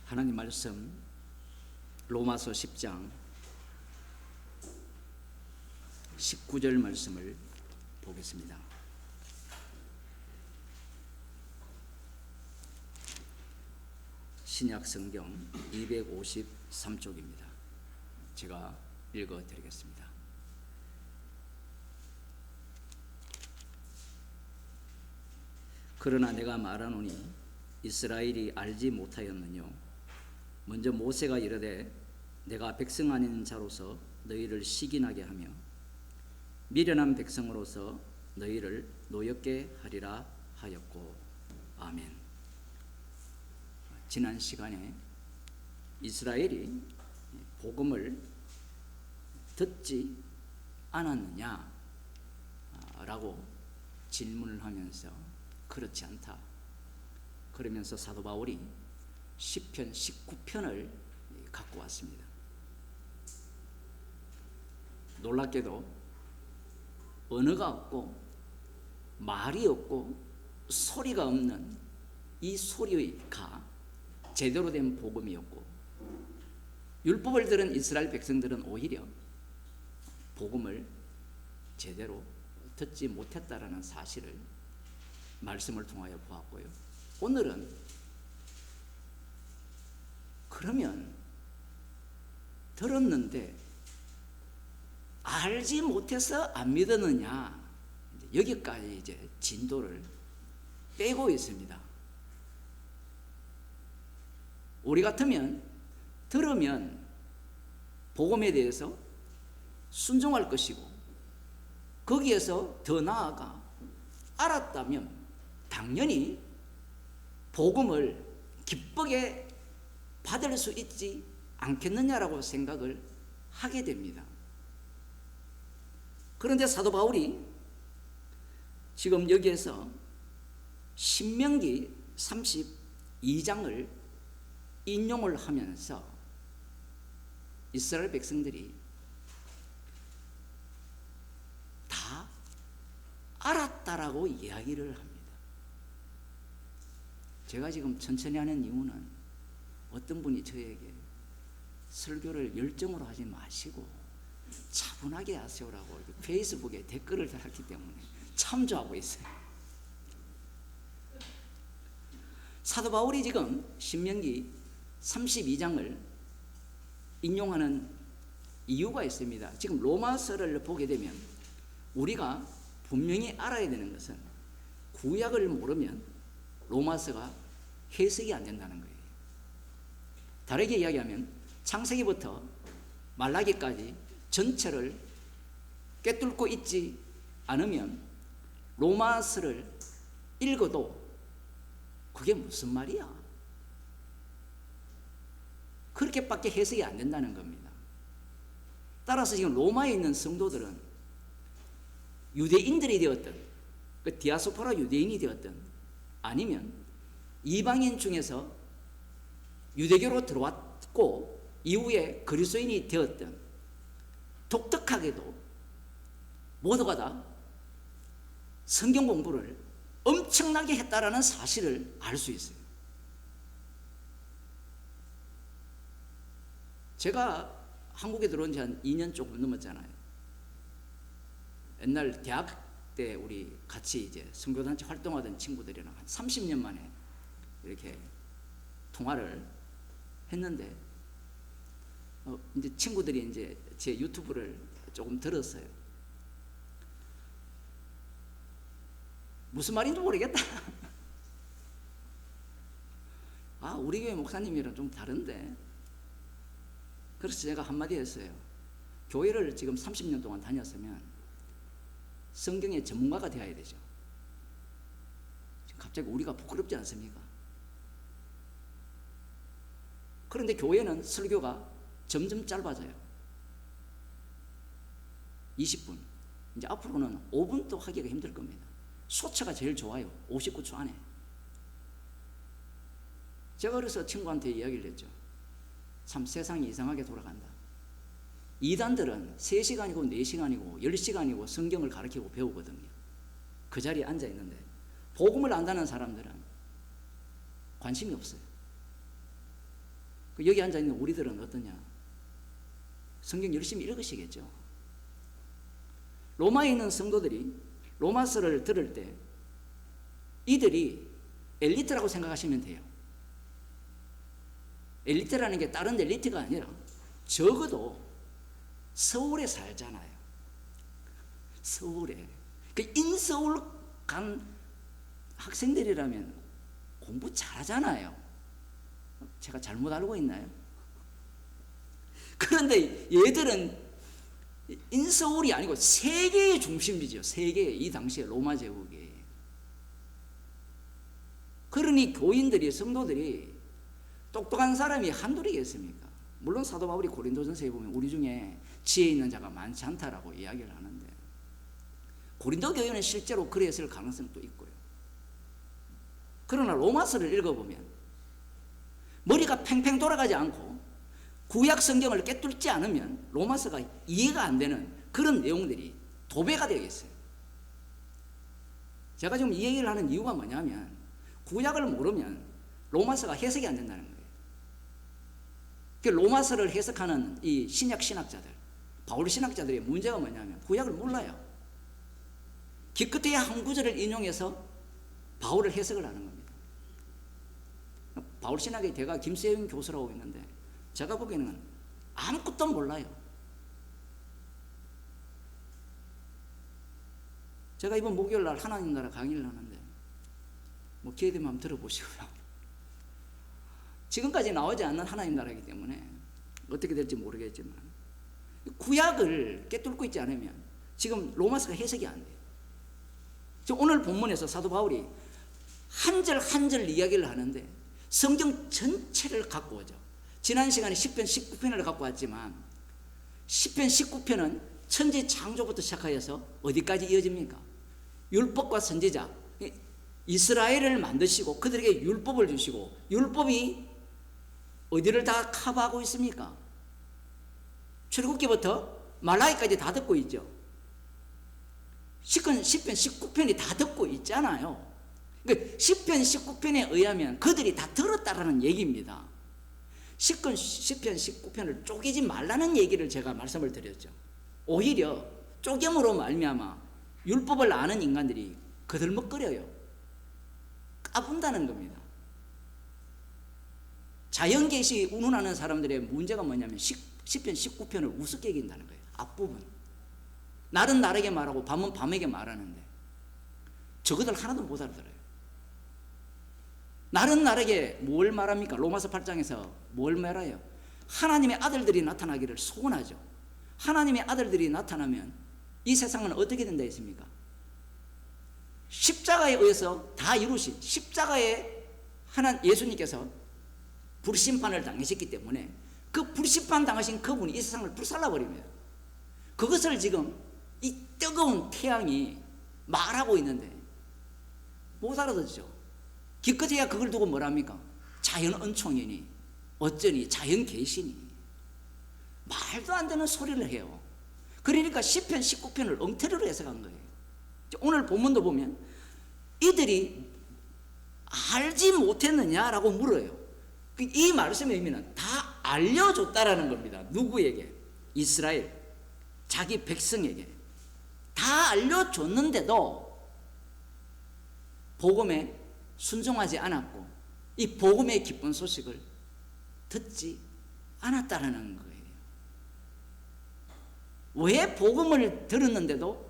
하나님 말씀 로마서 10장 19절 말씀을 보겠습니다. 신약 성경 253쪽입니다. 제가 읽어 드리겠습니다. 그러나 내가 말하노니 이스라엘이 알지 못하였느뇨. 먼저 모세가 이르되 내가 백성 아닌 자로서 너희를 시기나게 하며 미련한 백성으로서 너희를 노엽게 하리라 하였고. 아멘. 지난 시간에 이스라엘이 복음을 듣지 않았느냐 라고 질문을 하면서 그렇지 않다 그러면서 사도 바울이 시편 19편을 갖고 왔습니다. 놀랍게도 언어가 없고 말이 없고 소리가 없는 이 소리가 제대로 된 복음이었고, 율법을 들은 이스라엘 백성들은 오히려 복음을 제대로 듣지 못했다라는 사실을 말씀을 통하여 보았고요. 오늘은 그러면 들었는데 알지 못해서 안 믿었느냐, 여기까지 이제 진도를 빼고 있습니다. 우리 같으면 들으면 복음에 대해서 순종할 것이고, 거기에서 더 나아가 알았다면 당연히 복음을 기쁘게 받을 수 있지 않겠느냐라고 생각을 하게 됩니다. 그런데 사도 바울이 지금 여기에서 신명기 32장을 인용을 하면서 이스라엘 백성들이 다 알았다라고 이야기를 합니다. 제가 지금 천천히 하는 이유는 어떤 분이 저에게 설교를 열정으로 하지 마시고 차분하게 하세요라고 페이스북에 댓글을 달았기 때문에 참조하고 있어요. 사도 바울이 지금 신명기 32장을 인용하는 이유가 있습니다. 지금 로마서를 보게 되면 우리가 분명히 알아야 되는 것은 구약을 모르면 로마서가 해석이 안 된다는 거예요. 다르게 이야기하면 창세기부터 말라기까지 전체를 꿰뚫고 있지 않으면 로마서를 읽어도 그게 무슨 말이야? 그렇게밖에 해석이 안 된다는 겁니다. 따라서 지금 로마에 있는 성도들은 유대인들이 되었든 그 디아스포라 유대인이 되었든 아니면 이방인 중에서 유대교로 들어왔고 이후에 그리스도인이 되었든 독특하게도 모두가 다 성경 공부를 엄청나게 했다라는 사실을 알 수 있어요. 제가 한국에 들어온 지 한 2년 조금 넘었잖아요. 옛날 대학 때 우리 같이 이제 선교단체 활동하던 친구들이랑 한 30년 만에 이렇게 통화를 했는데 이제 친구들이 이제 제 유튜브를 조금 들었어요. 무슨 말인지 모르겠다. 아, 우리 교회 목사님이랑 좀 다른데. 그래서 제가 한마디 했어요. 교회를 지금 30년 동안 다녔으면 성경의 전문가가 되어야 되죠. 갑자기 우리가 부끄럽지 않습니까? 그런데 교회는 설교가 점점 짧아져요. 20분. 이제 앞으로는 5분도 하기가 힘들 겁니다. 소처가 제일 좋아요. 59초 안에. 제가 그래서 친구한테 이야기를 했죠. 참 세상이 이상하게 돌아간다. 이단들은 3시간이고 4시간이고 10시간이고 성경을 가르치고 배우거든요. 그 자리에 앉아 있는데 복음을 안다는 사람들은 관심이 없어요. 여기 앉아있는 우리들은 어떠냐? 성경 열심히 읽으시겠죠. 로마에 있는 성도들이 로마서를 들을 때 이들이 엘리트라고 생각하시면 돼요. 엘리트라는 게 다른 엘리트가 아니라 적어도 서울에 살잖아요. 서울에. 그 인서울 간 학생들이라면 공부 잘하잖아요. 제가 잘못 알고 있나요? 그런데 얘들은 인서울이 아니고 세계의 중심지죠. 세계, 이 당시에 로마 제국에. 그러니 교인들이, 성도들이 똑똑한 사람이 한둘이겠습니까? 물론 사도 바울이 고린도전서에 보면 우리 중에 지혜 있는 자가 많지 않다라고 이야기를 하는데, 고린도 교회는 실제로 그랬을 가능성도 있고요. 그러나 로마서를 읽어보면 머리가 팽팽 돌아가지 않고 구약 성경을 깨뚫지 않으면 로마서가 이해가 안 되는 그런 내용들이 도배가 되어 있어요. 제가 지금 이 얘기를 하는 이유가 뭐냐면, 구약을 모르면 로마서가 해석이 안 된다는 거예요. 로마서를 해석하는 이 신약 신학자들, 바울 신학자들의 문제가 뭐냐면 구약을 몰라요. 기껏해야 한 구절을 인용해서 바울을 해석을 하는 겁니다. 바울 신학의 대가 김세윤 교수라고 있는데 제가 보기에는 아무것도 몰라요. 제가 이번 목요일 날 하나님 나라 강의를 하는데 뭐 기회 되면 한번 들어보시고요. 지금까지 나오지 않는 하나님 나라이기 때문에 어떻게 될지 모르겠지만 구약을 깨뚫고 있지 않으면 지금 로마서가 해석이 안 돼요. 지금 오늘 본문에서 사도 바울이 한 절 한 절 이야기를 하는데 성경 전체를 갖고 오죠. 지난 시간에 10편 19편을 갖고 왔지만 10편 19편은 천지 창조부터 시작하여서 어디까지 이어집니까? 율법과 선지자, 이스라엘을 만드시고 그들에게 율법을 주시고, 율법이 어디를 다 커버하고 있습니까? 출애굽기부터 말라기까지 다 듣고 있죠. 10편 19편이 다 듣고 있잖아요. 그러니까 10편 19편에 의하면 그들이 다 들었다라는 얘기입니다. 10편 19편을 쪼개지 말라는 얘기를 제가 말씀을 드렸죠. 오히려 쪼개므로 말미암아 율법을 아는 인간들이 거들먹거려요. 까분다는 겁니다. 자연계시 운운하는 사람들의 문제가 뭐냐면 10편 19편을 우습게 여긴다는 거예요. 앞부분. 날은 날에게 말하고 밤은 밤에게 말하는데 저것들 하나도 못 알아들어요. 날은 날에게 뭘 말합니까? 로마서 8장에서 뭘 말해요? 하나님의 아들들이 나타나기를 소원하죠. 하나님의 아들들이 나타나면 이 세상은 어떻게 된다 했습니까? 십자가에 의해서 다 이루신 십자가에 예수님께서 불심판을 당하셨기 때문에 그 불심판 당하신 그분이 이 세상을 불살라버립니다. 그것을 지금 이 뜨거운 태양이 말하고 있는데 못 알아듣죠. 기껏해야 그걸 두고 뭐랍니까? 자연 은총이니 어쩌니 자연 계시니 말도 안 되는 소리를 해요. 그러니까 10편 19편을 엉터리로 해석한 거예요. 오늘 본문도 보면 이들이 알지 못했느냐라고 물어요. 이 말씀의 의미는 다 알려줬다라는 겁니다. 누구에게? 이스라엘, 자기 백성에게 다 알려줬는데도 복음에 순종하지 않았고 이 복음의 기쁜 소식을 듣지 않았다라는 거예요. 왜 복음을 들었는데도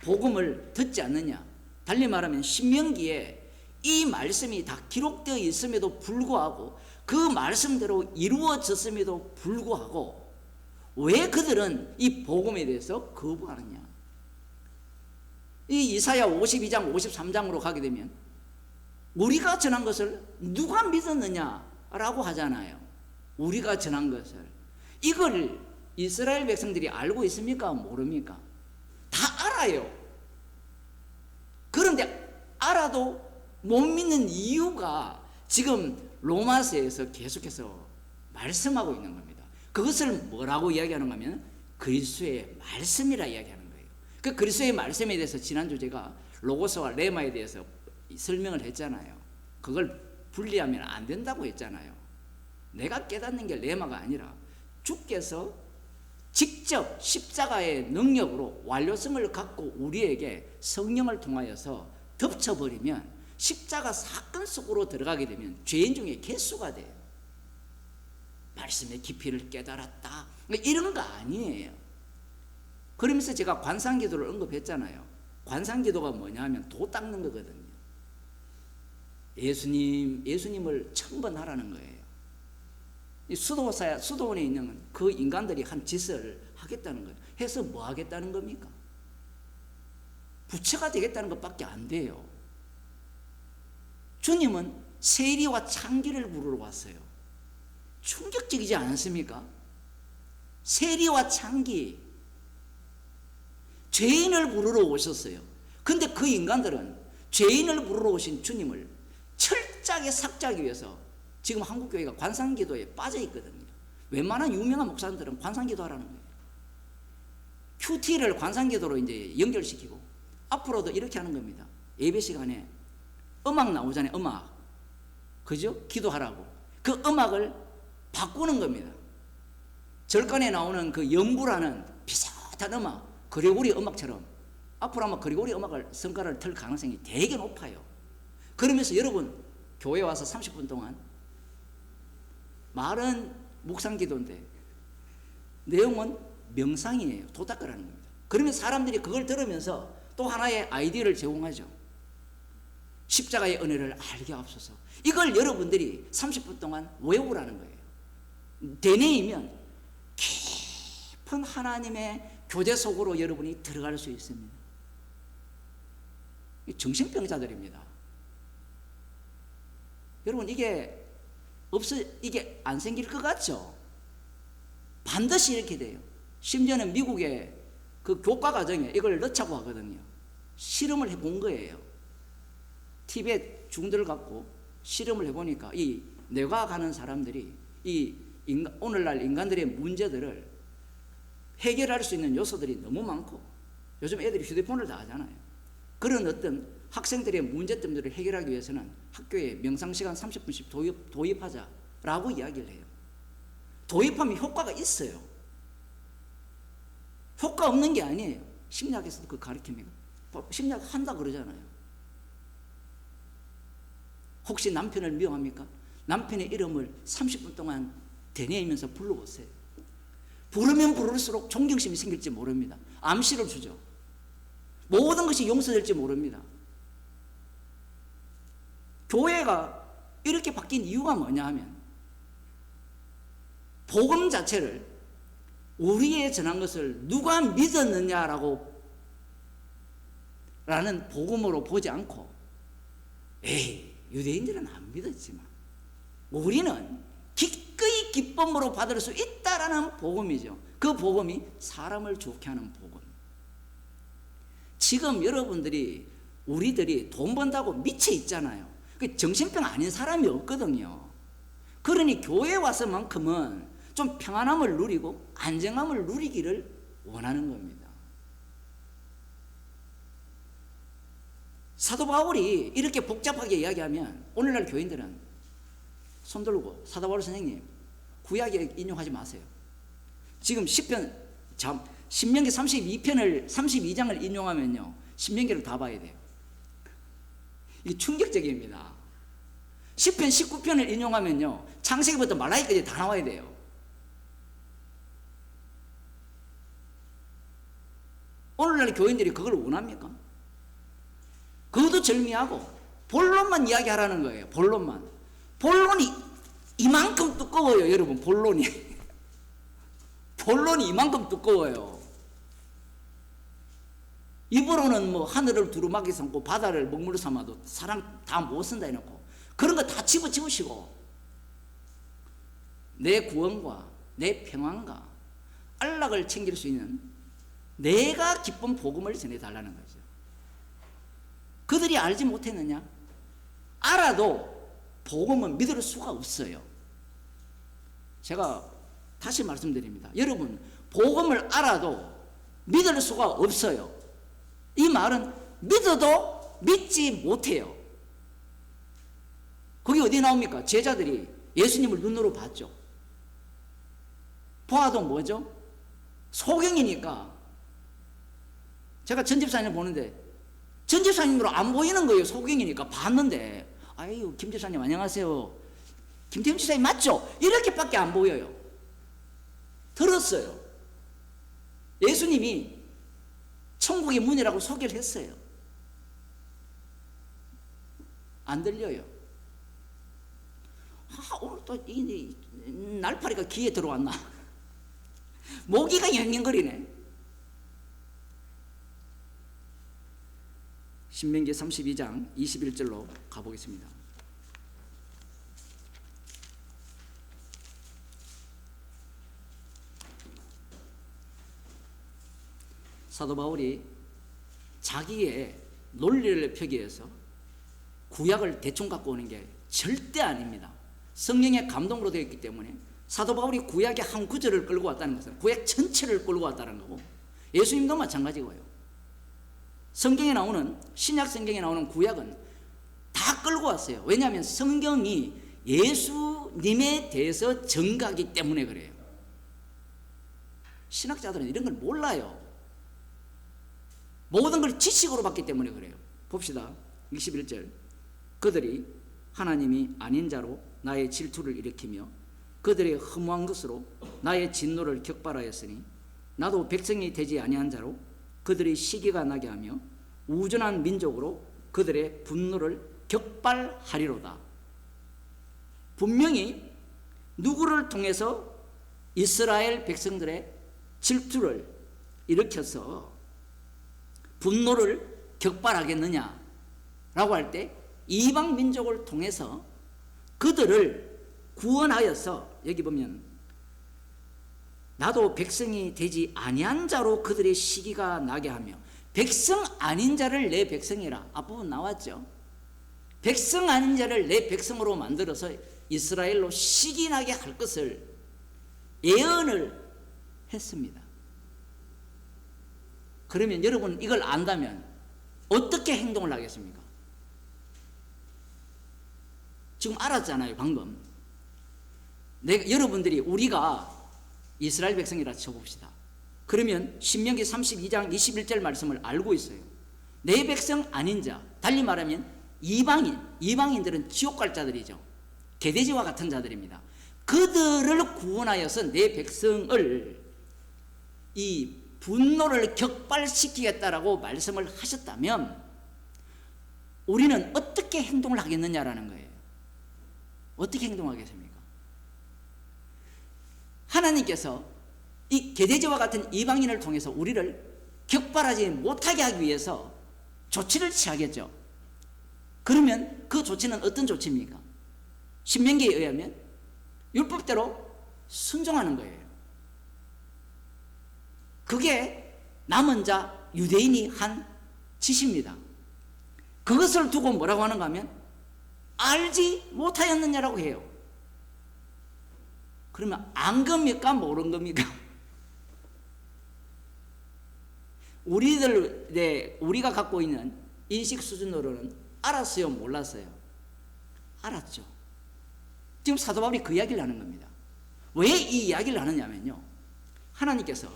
복음을 듣지 않느냐? 달리 말하면 신명기에 이 말씀이 다 기록되어 있음에도 불구하고 그 말씀대로 이루어졌음에도 불구하고 왜 그들은 이 복음에 대해서 거부하느냐? 이 이사야 52장 53장으로 가게 되면 우리가 전한 것을 누가 믿었느냐라고 하잖아요. 우리가 전한 것을. 이걸 이스라엘 백성들이 알고 있습니까? 모릅니까? 다 알아요. 그런데 알아도 못 믿는 이유가 지금 로마서에서 계속해서 말씀하고 있는 겁니다. 그것을 뭐라고 이야기하는가 하면 그리스도의 말씀이라 이야기하는 거예요. 그 그리스도의 말씀에 대해서 지난주 제가 로고스와 레마에 대해서 설명을 했잖아요. 그걸 분리하면 안 된다고 했잖아요. 내가 깨닫는 게 레마가 아니라 주께서 직접 십자가의 능력으로 완료성을 갖고 우리에게 성령을 통하여서 덮쳐버리면 십자가 사건 속으로 들어가게 되면 죄인 중에 개수가 돼요. 말씀의 깊이를 깨달았다 이런 거 아니에요. 그러면서 제가 관상기도를 언급했잖아요. 관상기도가 뭐냐 하면 도 닦는 거거든요. 예수님을 첨번하라는 거예요. 이 수도원에 있는 그 인간들이 한 짓을 하겠다는 거예요. 해서 뭐 하겠다는 겁니까? 부처가 되겠다는 것밖에 안 돼요. 주님은 세리와 창기를 부르러 왔어요. 충격적이지 않습니까? 세리와 창기, 죄인을 부르러 오셨어요. 근데 그 인간들은 죄인을 부르러 오신 주님을 철저하게 삭제하기 위해서 지금 한국교회가 관상기도에 빠져 있거든요. 웬만한 유명한 목사들은 관상기도 하라는 거예요. 큐티를 관상기도로 이제 연결시키고 앞으로도 이렇게 하는 겁니다. 예배 시간에 음악 나오잖아요. 음악. 그죠? 기도하라고. 그 음악을 바꾸는 겁니다. 절간에 나오는 그 연부라는 비슷한 음악, 그레고리 음악처럼 앞으로 아마 그레고리 음악을 성가를 틀 가능성이 되게 높아요. 그러면서 여러분 교회 와서 30분 동안 말은 묵상기도인데 내용은 명상이에요. 도 닦으라는 겁니다. 그러면 사람들이 그걸 들으면서 또 하나의 아이디어를 제공하죠. 십자가의 은혜를 알게 하옵소서. 이걸 여러분들이 30분 동안 외우라는 거예요. 대내이면 깊은 하나님의 교제 속으로 여러분이 들어갈 수 있습니다. 정신병자들입니다. 여러분 이게 안 생길 것 같죠? 반드시 이렇게 돼요. 심지어는 미국의 그 교과 과정에 이걸 넣자고 하거든요. 실험을 해본 거예요. 티벳 중들을 갖고 실험을 해보니까 이 뇌과학 하는 사람들이 오늘날 인간들의 문제들을 해결할 수 있는 요소들이 너무 많고 요즘 애들이 휴대폰을 다 하잖아요. 그런 어떤 학생들의 문제점들을 해결하기 위해서는 학교에 명상시간 30분씩 도입하자라고 이야기를 해요. 도입하면 효과가 있어요. 효과 없는 게 아니에요. 심리학에서도 그 가르칩니다. 심리학 한다 그러잖아요. 혹시 남편을 미워합니까? 남편의 이름을 30분 동안 되뇌이면서 불러보세요. 부르면 부를수록 존경심이 생길지 모릅니다. 암시를 주죠. 모든 것이 용서될지 모릅니다. 교회가 이렇게 바뀐 이유가 뭐냐 하면 복음 자체를 우리의 전한 것을 누가 믿었느냐라고 라는 복음으로 보지 않고 유대인들은 안 믿었지만 우리는 기꺼이 기쁨으로 받을 수 있다라는 복음이죠. 그 복음이 사람을 좋게 하는 복음. 지금 여러분들이 우리들이 돈 번다고 미쳐 있잖아요. 정신병 아닌 사람이 없거든요. 그러니 교회에 와서만큼은 좀 평안함을 누리고 안정함을 누리기를 원하는 겁니다. 사도 바울이 이렇게 복잡하게 이야기하면 오늘날 교인들은 손 들고 사도 바울 선생님 구약에 인용하지 마세요. 지금 신명기 32장을 인용하면요 신명기를 다 봐야 돼요. 이게 충격적입니다. 시편 19편을 인용하면요 창세기부터 말라기까지 다 나와야 돼요. 오늘날 교인들이 그걸 원합니까? 그것도 절미하고 본론만 이야기하라는 거예요. 본론만. 본론이 이만큼 두꺼워요. 여러분 본론이 이만큼 두꺼워요. 입으로는 뭐 하늘을 두루마기 삼고 바다를 먹물로 삼아도 사람 다 못 쓴다 해놓고 그런 거 다 집어치우시고 내 구원과 내 평안과 안락을 챙길 수 있는 내가 기쁜 복음을 전해달라는 거죠. 그들이 알지 못했느냐? 알아도 복음은 믿을 수가 없어요. 제가 다시 말씀드립니다. 여러분 복음을 알아도 믿을 수가 없어요. 이 말은 믿어도 믿지 못해요. 그게 어디 나옵니까? 제자들이 예수님을 눈으로 봤죠. 보아도 뭐죠? 소경이니까. 제가 전 집사님을 보는데 전 집사님으로 안 보이는 거예요. 소경이니까 봤는데, 아유, 김 집사님 안녕하세요. 김태훈 집사님 맞죠? 이렇게밖에 안 보여요. 들었어요. 예수님이 천국의 문이라고 소개를 했어요. 안 들려요. 오늘 또 이 날파리가 귀에 들어왔나? 모기가 앵앵거리네. 신명기 32장 21절로 가보겠습니다. 사도 바울이 자기의 논리를 펴기 위해서 구약을 대충 갖고 오는 게 절대 아닙니다. 성령의 감동으로 되어 있기 때문에 사도 바울이 구약의 한 구절을 끌고 왔다는 것은 구약 전체를 끌고 왔다는 거고, 예수님도 마찬가지고요. 성경에 나오는, 신약 성경에 나오는 구약은 다 끌고 왔어요. 왜냐하면 성경이 예수님에 대해서 증거하기 때문에 그래요. 신학자들은 이런 걸 몰라요. 모든 걸 지식으로 봤기 때문에 그래요. 봅시다. 21절. 그들이 하나님이 아닌 자로 나의 질투를 일으키며 그들의 허무한 것으로 나의 진노를 격발하였으니 나도 백성이 되지 아니한 자로 그들의 시기가 나게 하며 우준한 민족으로 그들의 분노를 격발하리로다. 분명히 누구를 통해서 이스라엘 백성들의 질투를 일으켜서 분노를 격발하겠느냐 라고 할 때 이방 민족을 통해서 그들을 구원하여서, 여기 보면 나도 백성이 되지 아니한 자로 그들의 시기가 나게 하며, 백성 아닌 자를 내 백성이라 앞부분 나왔죠. 백성 아닌 자를 내 백성으로 만들어서 이스라엘로 시기 나게 할 것을 예언을 했습니다. 그러면 여러분 이걸 안다면 어떻게 행동을 하겠습니까? 지금 알았잖아요. 방금 여러분들이 우리가 이스라엘 백성이라 쳐봅시다. 그러면 신명기 32장 21절 말씀을 알고 있어요. 내 백성 아닌 자, 달리 말하면 이방인들은 지옥 갈 자들이죠. 개돼지와 같은 자들입니다. 그들을 구원하여서 내 백성을 이 분노를 격발시키겠다라고 말씀을 하셨다면 우리는 어떻게 행동을 하겠느냐라는 거예요. 어떻게 행동하겠습니까? 하나님께서 이 개돼지와 같은 이방인을 통해서 우리를 격발하지 못하게 하기 위해서 조치를 취하겠죠. 그러면 그 조치는 어떤 조치입니까? 신명기에 의하면 율법대로 순종하는 거예요. 그게 남은 자 유대인이 한 짓입니다. 그것을 두고 뭐라고 하는가 하면 알지 못하였느냐라고 해요. 그러면 안 겁니까? 모른 겁니까? 우리가 갖고 있는 인식 수준으로는 알았어요? 몰랐어요? 알았죠. 지금 사도 바울이 그 이야기를 하는 겁니다. 왜 이 이야기를 하느냐면요, 하나님께서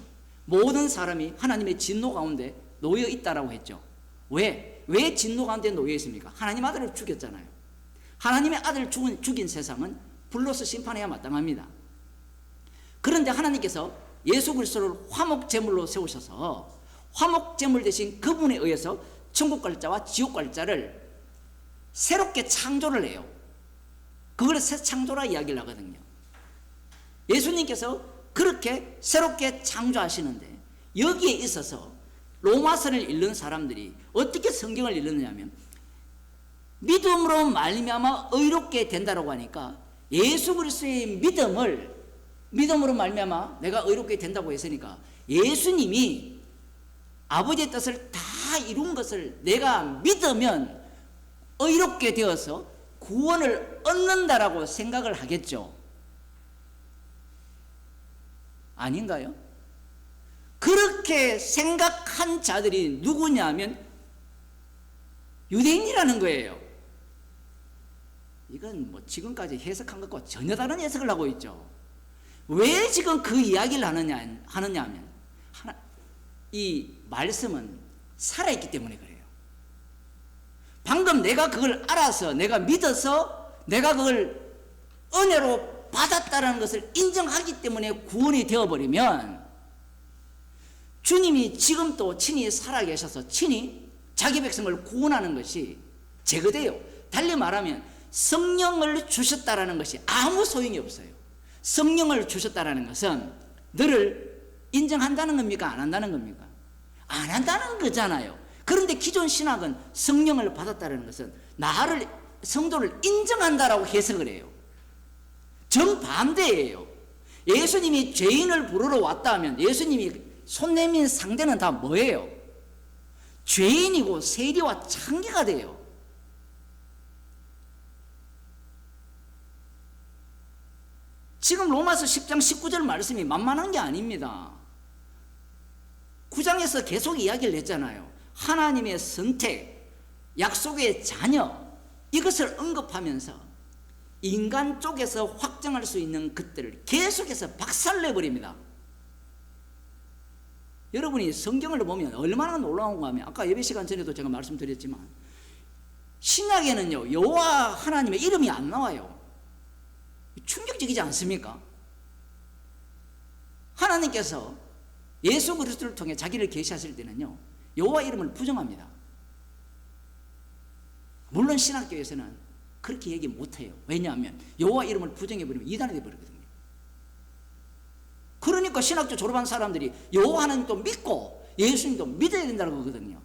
모든 사람이 하나님의 진노 가운데 놓여 있다라고 했죠. 왜 진노 가운데 놓여 있습니까? 하나님 아들을 죽였잖아요. 하나님의 아들을 죽인 세상은 불로서 심판해야 마땅합니다. 그런데 하나님께서 예수 그리스도를 화목제물로 세우셔서 화목제물 대신 그분에 의해서 천국 갈 자와 지옥 갈 자를 새롭게 창조를 해요. 그걸 새 창조라 이야기를 하거든요. 예수님께서 그렇게 새롭게 창조하시는데 여기에 있어서 로마서를 읽는 사람들이 어떻게 성경을 읽느냐면 믿음으로 말미암아 의롭게 된다라고 하니까 예수 그리스도의 믿음으로 말미암아 내가 의롭게 된다고 했으니까 예수님이 아버지의 뜻을 다 이룬 것을 내가 믿으면 의롭게 되어서 구원을 얻는다라고 생각을 하겠죠. 아닌가요? 그렇게 생각한 자들이 누구냐면 유대인이라는 거예요. 이건 뭐 지금까지 해석한 것과 전혀 다른 해석을 하고 있죠. 왜 지금 그 이야기를 하느냐 하면 이 말씀은 살아있기 때문에 그래요. 방금 내가 그걸 알아서 내가 믿어서 내가 그걸 은혜로 받았다는 것을 인정하기 때문에 구원이 되어버리면 주님이 지금 또 친히 살아계셔서 친히 자기 백성을 구원하는 것이 제거돼요. 달리 말하면 성령을 주셨다라는 것이 아무 소용이 없어요. 성령을 주셨다라는 것은 너를 인정한다는 겁니까? 안 한다는 겁니까? 안 한다는 거잖아요. 그런데 기존 신학은 성령을 받았다는 것은 나를 성도를 인정한다라고 해석을 해요. 정반대예요. 예수님이 죄인을 부르러 왔다 하면 예수님이 손 내민 상대는 다 뭐예요? 죄인이고 세리와 창기가 돼요. 지금 로마서 10장 19절 말씀이 만만한 게 아닙니다. 9장에서 계속 이야기를 했잖아요. 하나님의 선택, 약속의 자녀, 이것을 언급하면서 인간 쪽에서 확정할 수 있는 것들을 계속해서 박살내버립니다. 여러분이 성경을 보면 얼마나 놀라운가 하면 아까 예배 시간 전에도 제가 말씀드렸지만 신약에는요 여호와 하나님의 이름이 안 나와요. 충격적이지 않습니까? 하나님께서 예수 그리스도를 통해 자기를 계시하실 때는요 여호와 이름을 부정합니다. 물론 신학교에서는 그렇게 얘기 못해요. 왜냐하면 여호와 이름을 부정해버리면 이단이 되어버리거든요. 그러니까 신학교 졸업한 사람들이 여호와 하나님도 믿고 예수님도 믿어야 된다는 거거든요.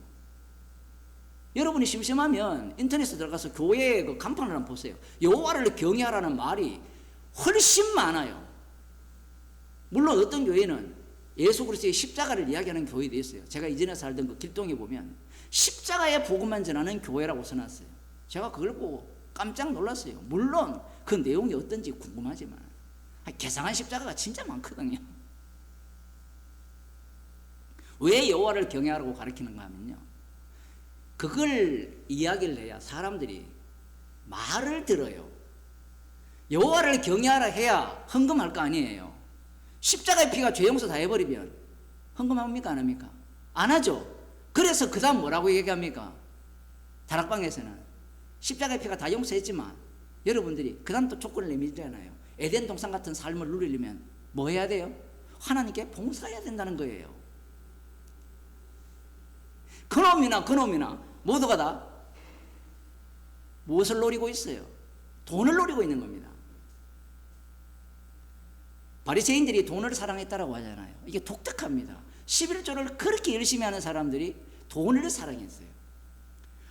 여러분이 심심하면 인터넷에 들어가서 교회의 그 간판을 한번 보세요. 여호와를 경외하라는 말이 훨씬 많아요. 물론 어떤 교회는 예수 그리스도의 십자가를 이야기하는 교회도 있어요. 제가 이전에 살던 그 길동에 보면 십자가의 복음만 전하는 교회라고 써놨어요. 제가 그걸 보고 깜짝 놀랐어요. 물론 그 내용이 어떤지 궁금하지만 개상한 십자가가 진짜 많거든요. 왜 여호와를 경외하라고 가르치는가 하면요 그걸 이야기를 해야 사람들이 말을 들어요. 여호와를 경외하라 해야 헌금할 거 아니에요. 십자가의 피가 죄 용서 다 해버리면 헌금합니까 안 합니까? 안 하죠. 그래서 그 다음 뭐라고 얘기합니까? 다락방에서는 십자가의 피가 다 용서했지만 여러분들이 그 다음 또 조건을 내밀잖아요. 에덴 동산 같은 삶을 누리려면 뭐 해야 돼요? 하나님께 봉사해야 된다는 거예요. 그놈이나 모두가 다 무엇을 노리고 있어요? 돈을 노리고 있는 겁니다. 바리새인들이 돈을 사랑했다라고 하잖아요. 이게 독특합니다. 11조를 그렇게 열심히 하는 사람들이 돈을 사랑했어요.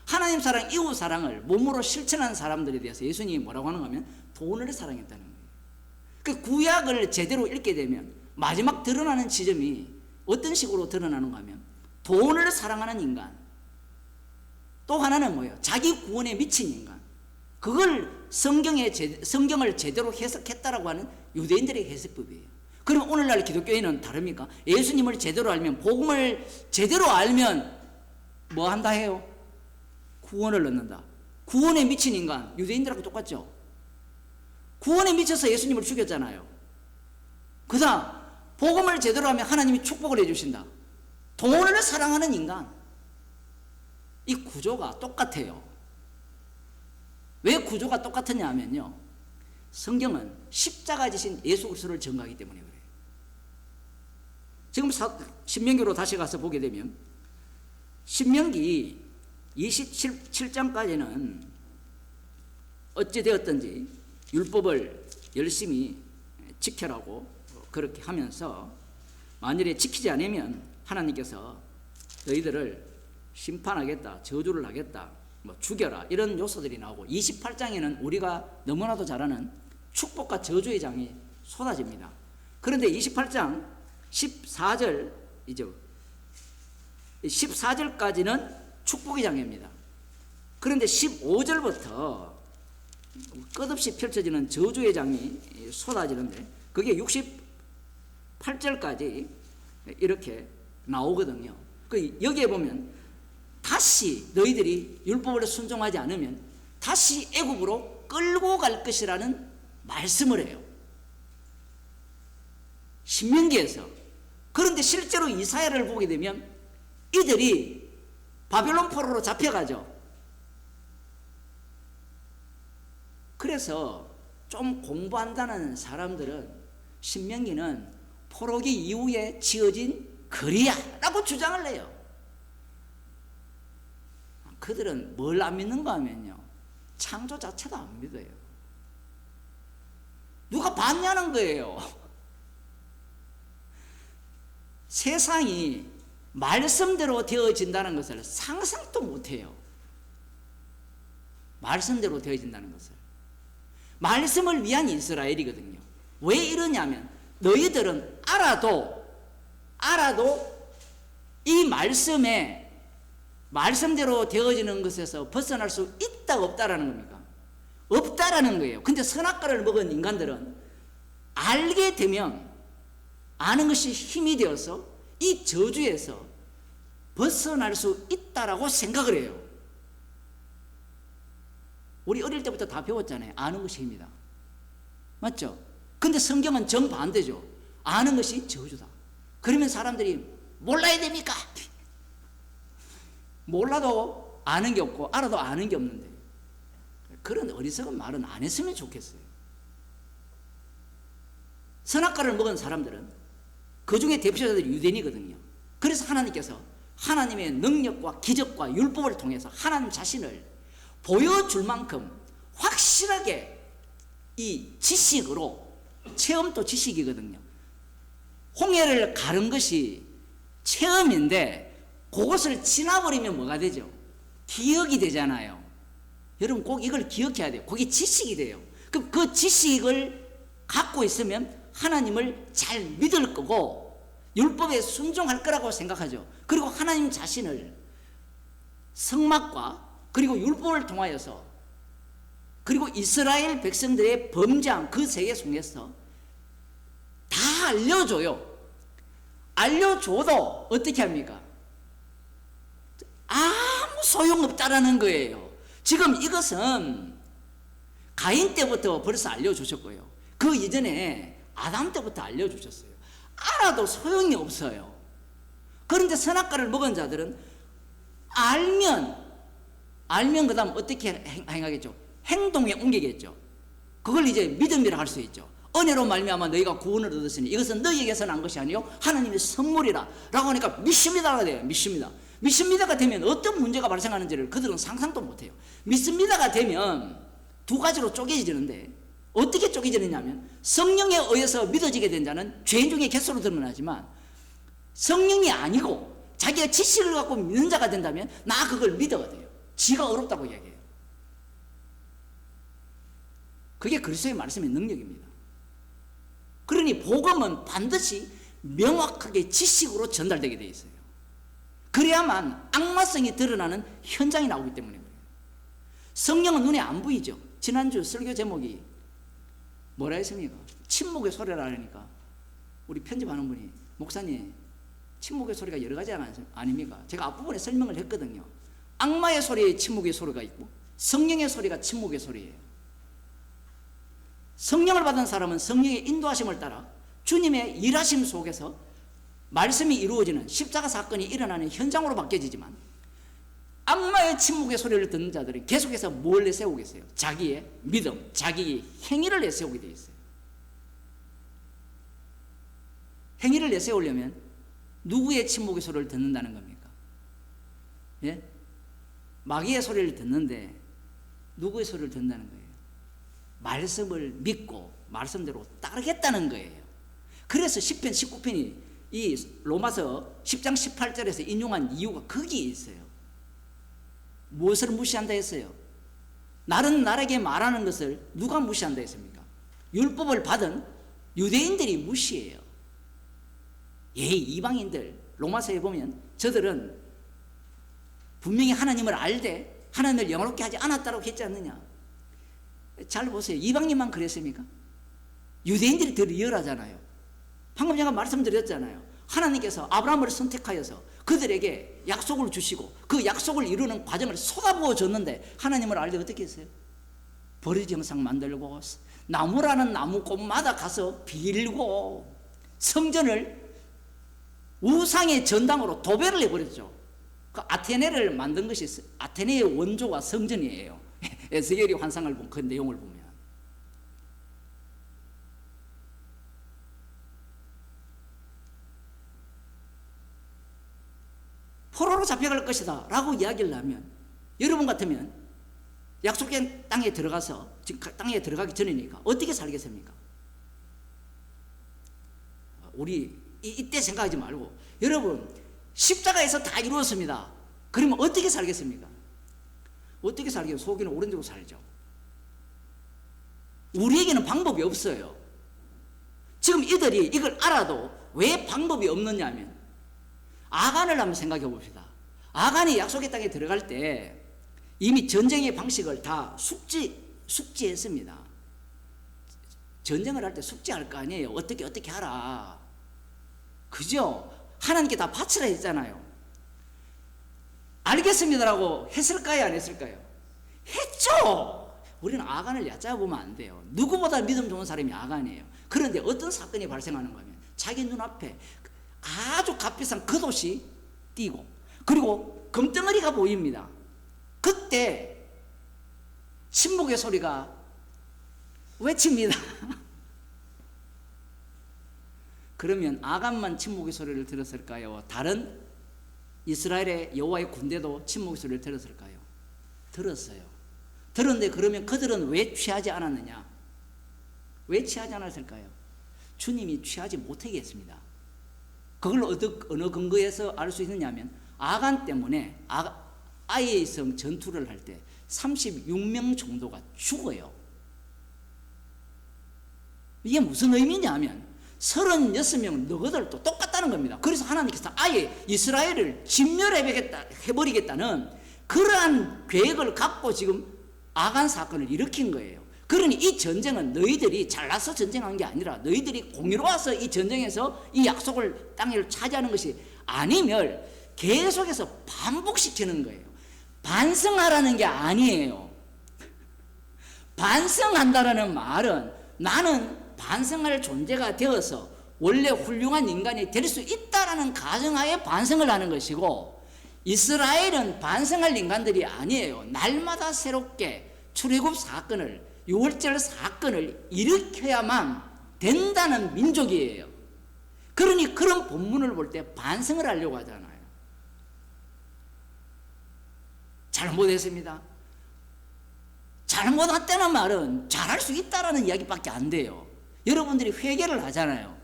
하나님 사랑, 이웃 사랑을 몸으로 실천하는 사람들에 대해서 예수님이 뭐라고 하는가 하면 돈을 사랑했다는 거예요. 그 구약을 제대로 읽게 되면 마지막 드러나는 지점이 어떤 식으로 드러나는가 하면 돈을 사랑하는 인간, 또 하나는 뭐예요? 자기 구원에 미친 인간. 그걸 성경을 제대로 해석했다라고 하는 유대인들의 해석법이에요. 그럼 오늘날 기독교인은 다릅니까? 예수님을 제대로 알면, 복음을 제대로 알면 뭐 한다 해요? 구원을 얻는다. 구원에 미친 인간, 유대인들하고 똑같죠? 구원에 미쳐서 예수님을 죽였잖아요. 그 다음 복음을 제대로 하면 하나님이 축복을 해주신다. 돈을 사랑하는 인간, 이 구조가 똑같아요. 왜 구조가 똑같으냐 하면요 성경은 십자가 지신 예수 그리스도를 증거하기 때문에 그래요. 지금 신명기로 다시 가서 보게 되면 신명기 27장까지는 어찌 되었든지 율법을 열심히 지켜라고 그렇게 하면서 만일에 지키지 않으면 하나님께서 너희들을 심판하겠다, 저주를 하겠다, 뭐 죽여라, 이런 요소들이 나오고 28장에는 우리가 너무나도 잘 아는 축복과 저주의 장이 쏟아집니다. 그런데 28장 14절까지는 축복의 장입니다. 그런데 15절부터 끝없이 펼쳐지는 저주의 장이 쏟아지는데 그게 68절까지 이렇게 나오거든요. 여기에 보면 다시 너희들이 율법을 순종하지 않으면 다시 애굽으로 끌고 갈 것이라는 말씀을 해요. 신명기에서. 그런데 실제로 이사야를 보게 되면 이들이 바벨론 포로로 잡혀가죠. 그래서 좀 공부한다는 사람들은 신명기는 포로기 이후에 지어진 글이야 라고 주장을 해요. 그들은 뭘 안 믿는가 하면요, 창조 자체도 안 믿어요. 누가 봤냐는 거예요. 세상이 말씀대로 되어진다는 것을 상상도 못해요. 말씀대로 되어진다는 것을. 말씀을 위한 이스라엘이거든요. 왜 이러냐면 너희들은 알아도 이 말씀대로 되어지는 것에서 벗어날 수 있다 없다라는 겁니까? 없다라는 거예요. 근데 선악과를 먹은 인간들은 알게 되면 아는 것이 힘이 되어서 이 저주에서 벗어날 수 있다라고 생각을 해요. 우리 어릴 때부터 다 배웠잖아요. 아는 것이 힘이다. 맞죠? 근데 성경은 정반대죠. 아는 것이 저주다. 그러면 사람들이 몰라야 됩니까? 몰라도 아는 게 없고 알아도 아는 게 없는데, 그런 어리석은 말은 안 했으면 좋겠어요. 선악과를 먹은 사람들은 그 중에 대표자들이 유대인이거든요. 그래서 하나님께서 하나님의 능력과 기적과 율법을 통해서 하나님 자신을 보여줄 만큼 확실하게 이 지식으로, 체험도 지식이거든요. 홍해를 가른 것이 체험인데 그것을 지나버리면 뭐가 되죠? 기억이 되잖아요. 여러분 꼭 이걸 기억해야 돼요. 그게 지식이 돼요. 그럼 그 지식을 갖고 있으면 하나님을 잘 믿을 거고 율법에 순종할 거라고 생각하죠. 그리고 하나님 자신을 성막과 그리고 율법을 통하여서, 그리고 이스라엘 백성들의 범죄한 그 세계 속에서 다 알려줘요. 알려줘도 어떻게 합니까? 아무 소용없다라는 거예요. 지금 이것은 가인 때부터 벌써 알려주셨고요. 그 이전에 아담 때부터 알려주셨어요. 알아도 소용이 없어요. 그런데 선악과를 먹은 자들은 알면 그 다음 어떻게 행하겠죠? 행동에 옮기겠죠. 그걸 이제 믿음이라 할 수 있죠. 은혜로 말미암아 너희가 구원을 얻었으니 이것은 너희에게서 난 것이 아니요 하나님의 선물이라 라고 하니까 믿습니다가 돼요. 믿습니다가 되면 어떤 문제가 발생하는지를 그들은 상상도 못해요. 믿습니다가 되면 두 가지로 쪼개지는데, 어떻게 쪼개지느냐면 성령에 의해서 믿어지게 된 자는 죄인 중에 개수로 드러나지만, 성령이 아니고 자기가 지식을 갖고 믿는 자가 된다면 나 그걸 믿어야 돼요. 지가 어렵다고 이야기해요. 그게 그리스도의 말씀의 능력입니다. 그러니 복음은 반드시 명확하게 지식으로 전달되게 되어 있어요. 그래야만 악마성이 드러나는 현장이 나오기 때문에 그래요. 성령은 눈에 안 보이죠. 지난주 설교 제목이 뭐라 했습니까? 침묵의 소리라 하니까 우리 편집하는 분이 목사님 침묵의 소리가 여러 가지 아닙니까? 제가 앞부분에 설명을 했거든요. 악마의 소리에 침묵의 소리가 있고 성령의 소리가 침묵의 소리예요. 성령을 받은 사람은 성령의 인도하심을 따라 주님의 일하심 속에서 말씀이 이루어지는 십자가 사건이 일어나는 현장으로 바뀌어지지만, 악마의 침묵의 소리를 듣는 자들은 계속해서 뭘 내세우겠어요? 자기의 믿음, 자기의 행위를 내세우게 되어 있어요. 행위를 내세우려면 누구의 침묵의 소리를 듣는다는 겁니까? 예? 마귀의 소리를 듣는데 누구의 소리를 듣는다는 거예요? 말씀을 믿고 말씀대로 따르겠다는 거예요. 그래서 10편 19편이 이 로마서 10장 18절에서 인용한 이유가 거기에 있어요. 무엇을 무시한다 했어요? 나는 나에게 말하는 것을 누가 무시한다 했습니까? 율법을 받은 유대인들이 무시해요. 이방인들 로마서에 보면 저들은 분명히 하나님을 알되 하나님을 영화롭게 하지 않았다고 했지 않느냐. 잘 보세요. 이방인만 그랬습니까? 유대인들이 더 리얼하잖아요. 방금 제가 말씀드렸잖아요. 하나님께서 아브라함을 선택하여서 그들에게 약속을 주시고 그 약속을 이루는 과정을 쏟아부어 줬는데 하나님을 알되 어떻게 했어요? 버리지 영상 만들고 나무라는 나무꽃마다 가서 빌고 성전을 우상의 전당으로 도배를 해버렸죠. 그 아테네를 만든 것이 아테네의 원조가 성전이에요. 에스겔이 환상을 본 그 내용을 보면. 포로로 잡혀갈 것이다 라고 이야기를 하면 여러분 같으면 약속의 땅에 들어가서 지금 땅에 들어가기 전이니까 어떻게 살겠습니까? 우리 이때 생각하지 말고 여러분 십자가에서 다 이루었습니다. 그러면 어떻게 살겠습니까? 어떻게 살겠어요? 속이는 오른쪽으로 살죠. 우리에게는 방법이 없어요. 지금 이들이 이걸 알아도 왜 방법이 없느냐 하면 아간을 한번 생각해 봅시다. 아간이 약속의 땅에 들어갈 때 이미 전쟁의 방식을 다 숙지했습니다. 전쟁을 할 때 숙지할 거 아니에요. 어떻게 하라. 그죠? 하나님께 다 바치라 했잖아요. 알겠습니다라고 했을까요? 안 했을까요? 했죠. 우리는 아간을 얕잡아보면 안 돼요. 누구보다 믿음 좋은 사람이 아간이에요. 그런데 어떤 사건이 발생하는가 하면 자기 눈앞에 아주 값비싼 겉옷이 띄고 그리고 금덩어리가 보입니다. 그때 침묵의 소리가 외칩니다. 그러면 아간만 침묵의 소리를 들었을까요? 다른 이스라엘의 여호와의 군대도 침묵의 소리를 들었을까요? 들었어요. 들었는데 그러면 그들은 왜 취하지 않았느냐? 왜 취하지 않았을까요? 주님이 취하지 못하게 했습니다. 그걸 어느 근거에서 알 수 있느냐 하면 아간 때문에 아이의 성 전투를 할 때 36명 정도가 죽어요. 이게 무슨 의미냐 하면 36명 너희들도 똑같다는 겁니다. 그래서 하나님께서 아예 이스라엘을 진멸해버리겠다는 그러한 계획을 갖고 지금 아간 사건을 일으킨 거예요. 그러니 이 전쟁은 너희들이 잘나서 전쟁한 게 아니라 너희들이 공의로워서 이 전쟁에서 이 약속을 땅을 차지하는 것이 아니면 계속해서 반복시키는 거예요. 반성하라는 게 아니에요. 반성한다라는 말은 나는 반성할 존재가 되어서 원래 훌륭한 인간이 될 수 있다라는 가정하에 반성을 하는 것이고 이스라엘은 반성할 인간들이 아니에요. 날마다 새롭게 출애굽 사건을 6월절 사건을 일으켜야만 된다는 민족이에요. 그러니 그런 본문을 볼 때 반성을 하려고 하잖아요. 잘못했습니다. 잘못했다는 말은 잘할 수 있다라는 이야기밖에 안 돼요. 여러분들이 회개를 하잖아요.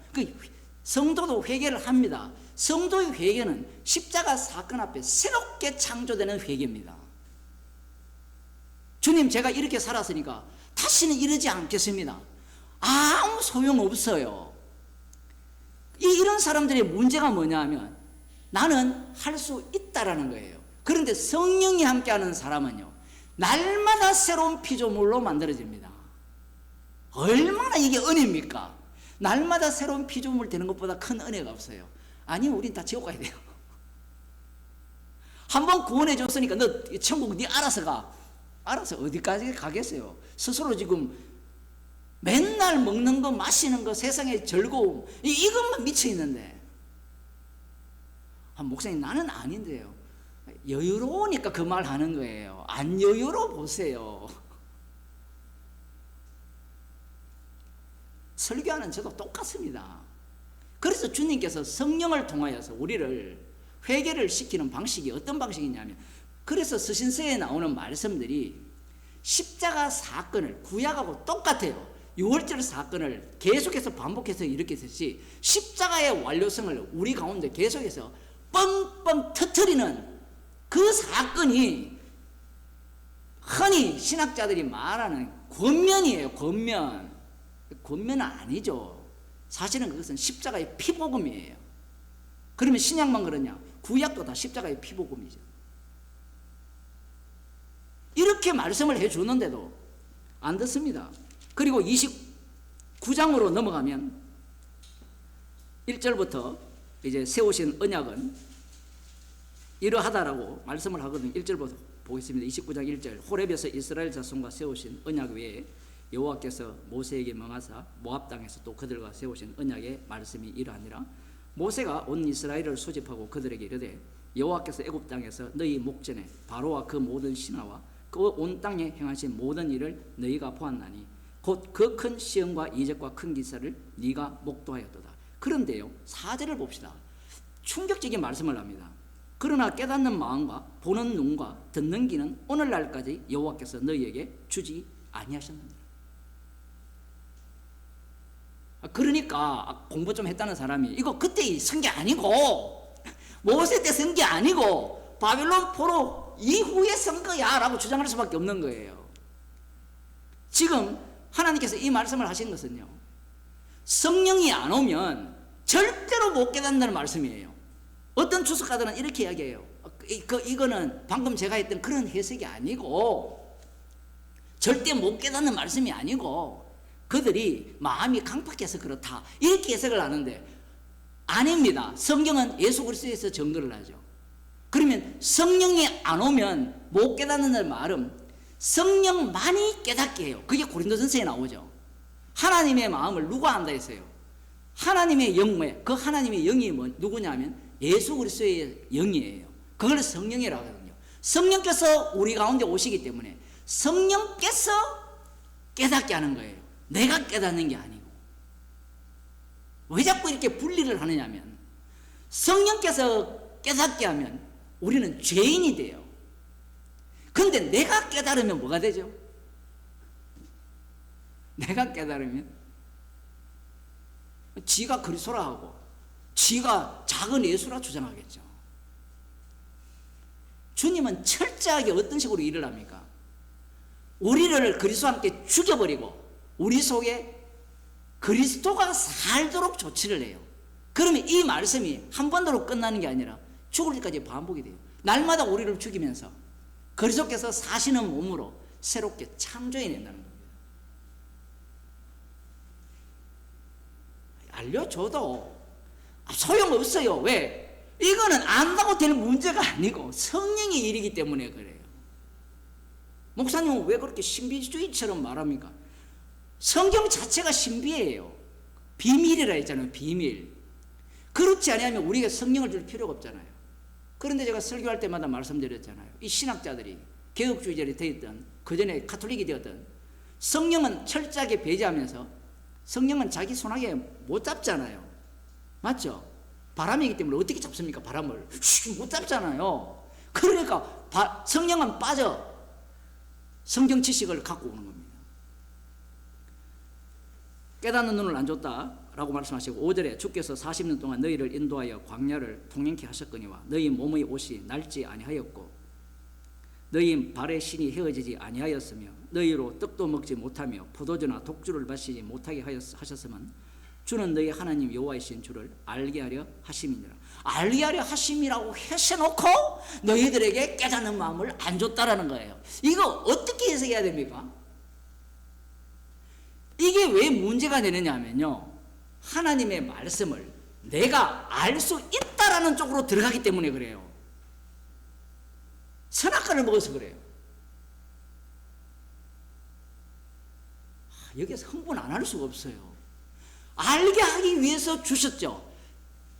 성도도 회개를 합니다. 성도의 회개는 십자가 사건 앞에 새롭게 창조되는 회개입니다. 주님, 제가 이렇게 살았으니까 다시는 이러지 않겠습니다. 아무 소용없어요. 이런 사람들의 문제가 뭐냐 하면 나는 할 수 있다라는 거예요. 그런데 성령이 함께하는 사람은요 날마다 새로운 피조물로 만들어집니다. 얼마나 이게 은혜입니까? 날마다 새로운 피조물 되는 것보다 큰 은혜가 없어요. 아니면 우린 다 지옥 가야 돼요. 한번 구원해 줬으니까 너 천국 네 알아서 가. 알아서 어디까지 가겠어요? 스스로 지금 맨날 먹는 거 마시는 거 세상의 즐거움 이것만 미쳐 있는데 목사님 나는 아닌데요. 여유로우니까 그 말 하는 거예요. 안 여유로워 보세요. 설교하는 저도 똑같습니다. 그래서 주님께서 성령을 통하여서 우리를 회개를 시키는 방식이 어떤 방식이냐면 그래서 서신서에 나오는 말씀들이 십자가 사건을 구약하고 똑같아요. 6월절 사건을 계속해서 반복해서 일으켰듯이 십자가의 완료성을 우리 가운데 계속해서 뻥뻥 터뜨리는 그 사건이 흔히 신학자들이 말하는 권면이에요. 권면은 아니죠. 사실은 그것은 십자가의 피복음이에요. 그러면 신약만 그러냐? 구약도 다 십자가의 피복음이죠. 이렇게 말씀을 해주는데도 안 듣습니다. 그리고 29장으로 넘어가면 1절부터 이제 세우신 언약은 이러하다라고 말씀을 하거든요. 1절부터 보겠습니다. 29장 1절. 호렙에서 이스라엘 자손과 세우신 언약 외에 여호와께서 모세에게 명하사 모압 땅에서 또 그들과 세우신 언약의 말씀이 이러하니라. 모세가 온 이스라엘을 소집하고 그들에게 이르되 여호와께서 애굽 땅에서 너희 목전에 바로와 그 모든 신하와 그 온 땅에 행하신 모든 일을 너희가 보았나니 곧 그 큰 시험과 이적과 큰 기사를 네가 목도하였도다. 그런데요, 4절을 봅시다. 충격적인 말씀을 합니다. 그러나 깨닫는 마음과 보는 눈과 듣는 귀는 오늘날까지 여호와께서 너희에게 주지 아니하셨느니라. 그러니까 공부 좀 했다는 사람이 이거 그때 쓴 게 아니고 모세 때 쓴 게 아니고 바벨론 포로 이후에 쓴 거야 라고 주장할 수밖에 없는 거예요. 지금 하나님께서 이 말씀을 하신 것은요, 성령이 안 오면 절대로 못 깨닫는다는 말씀이에요. 어떤 주석가들은 이렇게 이야기해요. 이거는 방금 제가 했던 그런 해석이 아니고 절대 못 깨닫는 말씀이 아니고 그들이 마음이 강팍해서 그렇다 이렇게 해석을 하는데 아닙니다. 성경은 예수 그리스도에서 증거를 하죠. 그러면 성령이 안 오면 못 깨닫는다는 말은 성령만이 깨닫게 해요. 그게 고린도전서에 나오죠. 하나님의 마음을 누가 안다 했어요? 하나님의 영에, 그 하나님의 영이 누구냐면 예수 그리스도의 영이에요. 그걸 성령이라고 하거든요. 성령께서 우리 가운데 오시기 때문에 성령께서 깨닫게 하는 거예요. 내가 깨닫는 게 아니고. 왜 자꾸 이렇게 분리를 하느냐면 성령께서 깨닫게 하면 우리는 죄인이 돼요. 근데 내가 깨달으면 뭐가 되죠? 내가 깨달으면 지가 그리스도라 하고 지가 작은 예수라 주장하겠죠. 주님은 철저하게 어떤 식으로 일을 합니까? 우리를 그리스도와 함께 죽여버리고 우리 속에 그리스도가 살도록 조치를 해요. 그러면 이 말씀이 한 번으로 끝나는 게 아니라 죽을 때까지 반복이 돼요. 날마다 우리를 죽이면서 그리스도께서 사시는 몸으로 새롭게 창조해낸다는 겁니다. 알려줘도 소용없어요. 왜? 이거는 안다고 될 문제가 아니고 성령의 일이기 때문에 그래요. 목사님은 왜 그렇게 신비주의처럼 말합니까? 성경 자체가 신비예요. 비밀이라 했잖아요. 비밀. 그렇지 않으면 우리가 성령을 줄 필요가 없잖아요. 그런데 제가 설교할 때마다 말씀드렸잖아요. 이 신학자들이 개혁주의자들이 되었던 그전에 가톨릭이 되었던 성령은 철저하게 배제하면서 성령은 자기 손아귀에 못 잡잖아요. 맞죠? 바람이기 때문에 어떻게 잡습니까? 바람을 못 잡잖아요. 그러니까 성령은 빠져 성경 지식을 갖고 오는 겁니다. 깨닫는 눈을 안 줬다라고 말씀하시고 5절에 주께서 40년 동안 너희를 인도하여 광야를 통행케 하셨거니와 너희 몸의 옷이 낡지 아니하였고 너희 발의 신이 헤어지지 아니하였으며 너희로 떡도 먹지 못하며 포도주나 독주를 마시지 못하게 하셨으면 주는 너희 하나님 여호와이신 주를 알게 하려 하심이니라. 알게 하려 하심이라고 해놓고 너희들에게 깨닫는 마음을 안 줬다라는 거예요. 이거 어떻게 해석해야 됩니까? 이게 왜 문제가 되느냐 하면요, 하나님의 말씀을 내가 알 수 있다라는 쪽으로 들어가기 때문에 그래요. 선악과를 먹어서 그래요. 여기서 흥분 안 할 수가 없어요. 알게 하기 위해서 주셨죠.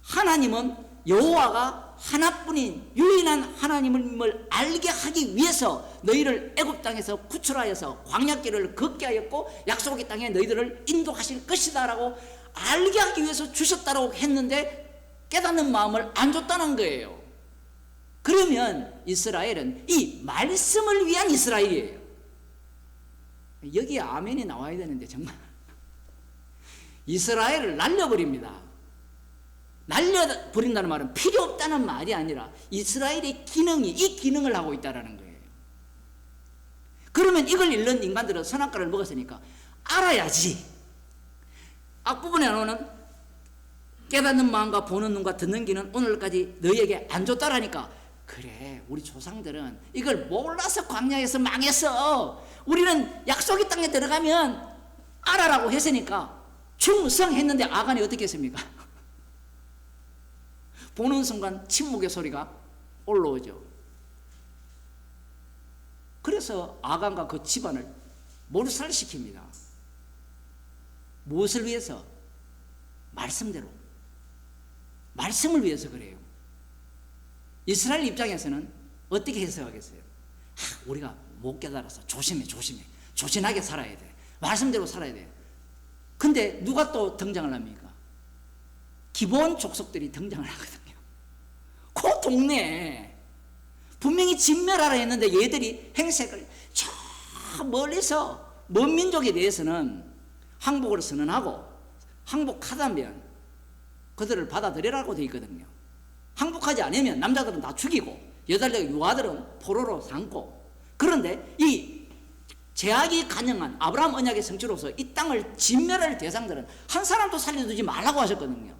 하나님은 여호와가 하나뿐인 유일한 하나님을 알게 하기 위해서 너희를 애굽 땅에서 구출하여서 광야길을 걷게 하였고 약속의 땅에 너희들을 인도하실 것이다 라고 알게 하기 위해서 주셨다라고 했는데 깨닫는 마음을 안 줬다는 거예요. 그러면 이스라엘은 이 말씀을 위한 이스라엘이에요. 여기에 아멘이 나와야 되는데 정말 이스라엘을 날려버립니다. 날려버린다는 말은 필요 없다는 말이 아니라 이스라엘의 기능이 이 기능을 하고 있다는 거예요. 그러면 이걸 잃는 인간들은 선악과를 먹었으니까 알아야지. 앞부분에 나오는 깨닫는 마음과 보는 눈과 듣는 귀는 오늘까지 너희에게 안 줬다라니까 그래 우리 조상들은 이걸 몰라서 광야에서 망했어. 우리는 약속의 땅에 들어가면 알아라고 했으니까 충성했는데 아간이 어떻게 했습니까? 보는 순간 침묵의 소리가 올라오죠. 그래서 아간과 그 집안을 몰살시킵니다. 무엇을 위해서? 말씀대로. 말씀을 위해서 그래요. 이스라엘 입장에서는 어떻게 해석하겠어요? 우리가 못 깨달아서 조심하게 살아야 돼. 말씀대로 살아야 돼. 근데 누가 또 등장을 합니까? 기본 족속들이 등장을 하거든요. 그 동네에 분명히 진멸하라 했는데 얘들이 행색을 저 멀리서 먼 민족에 대해서는 항복을 선언하고 항복하다면 그들을 받아들이라고 되어 있거든요. 항복하지 않으면 남자들은 다 죽이고 여자들 유아들은 포로로 삼고, 그런데 이 제약이 가능한 아브라함 언약의 성취로서 이 땅을 진멸할 대상들은 한 사람도 살려두지 말라고 하셨거든요.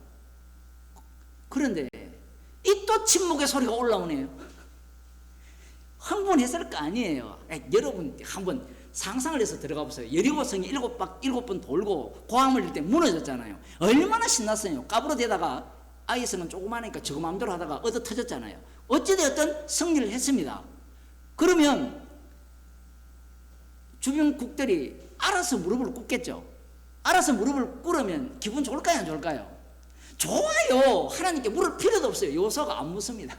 그런데 이 또 침묵의 소리가 올라오네요. 흥분했을 거 아니에요. 여러분 한번 상상을 해서 들어가 보세요. 여리고성이 7번 돌고 고함을 낼 때 무너졌잖아요. 얼마나 신났어요. 까불어대다가 아이성은 조그마하니까 저거 마음대로 하다가 얻어 터졌잖아요. 어찌되었든 승리를 했습니다. 그러면 주변국들이 알아서 무릎을 꿇겠죠. 알아서 무릎을 꿇으면 기분 좋을까요, 안 좋을까요? 좋아요. 하나님께 물을 필요도 없어요. 요소가 안 묻습니다.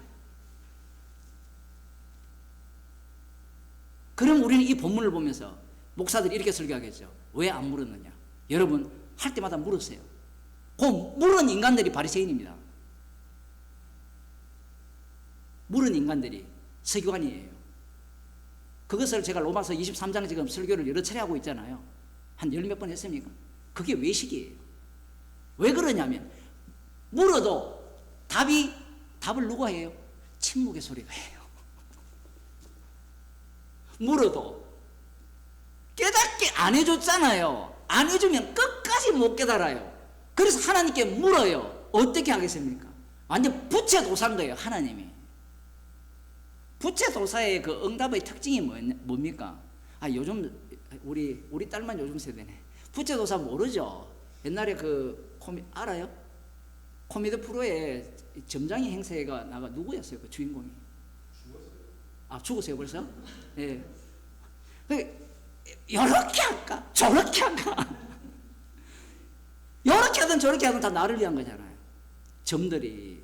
그럼 우리는 이 본문을 보면서 목사들이 이렇게 설교하겠죠. 왜 안 물었느냐? 여러분 할 때마다 물으세요. 그 물은 인간들이 바리새인입니다. 물은 인간들이 서기관이에요. 그것을 제가 로마서 23장 지금 설교를 여러 차례 하고 있잖아요. 한 열 몇 번 했습니까? 그게 외식이에요. 왜 그러냐면 물어도 답을 누가 해요? 침묵의 소리가 해요. 물어도 깨닫게 안 해줬잖아요. 안 해주면 끝까지 못 깨달아요. 그래서 하나님께 물어요. 어떻게 하겠습니까? 완전 부채도사인 거예요, 하나님이. 부채도사의 그 응답의 특징이 뭡니까? 요즘 우리 딸만 요즘 세대네. 부채도사 모르죠? 옛날에 그 알아요? 코미디 프로에 점장이 행세가 나가 누구였어요? 그 주인공이? 죽었어요 벌써? 예. 이렇게 할까? 저렇게 할까? 이렇게 하든 저렇게 하든 다 나를 위한 거잖아요. 점들이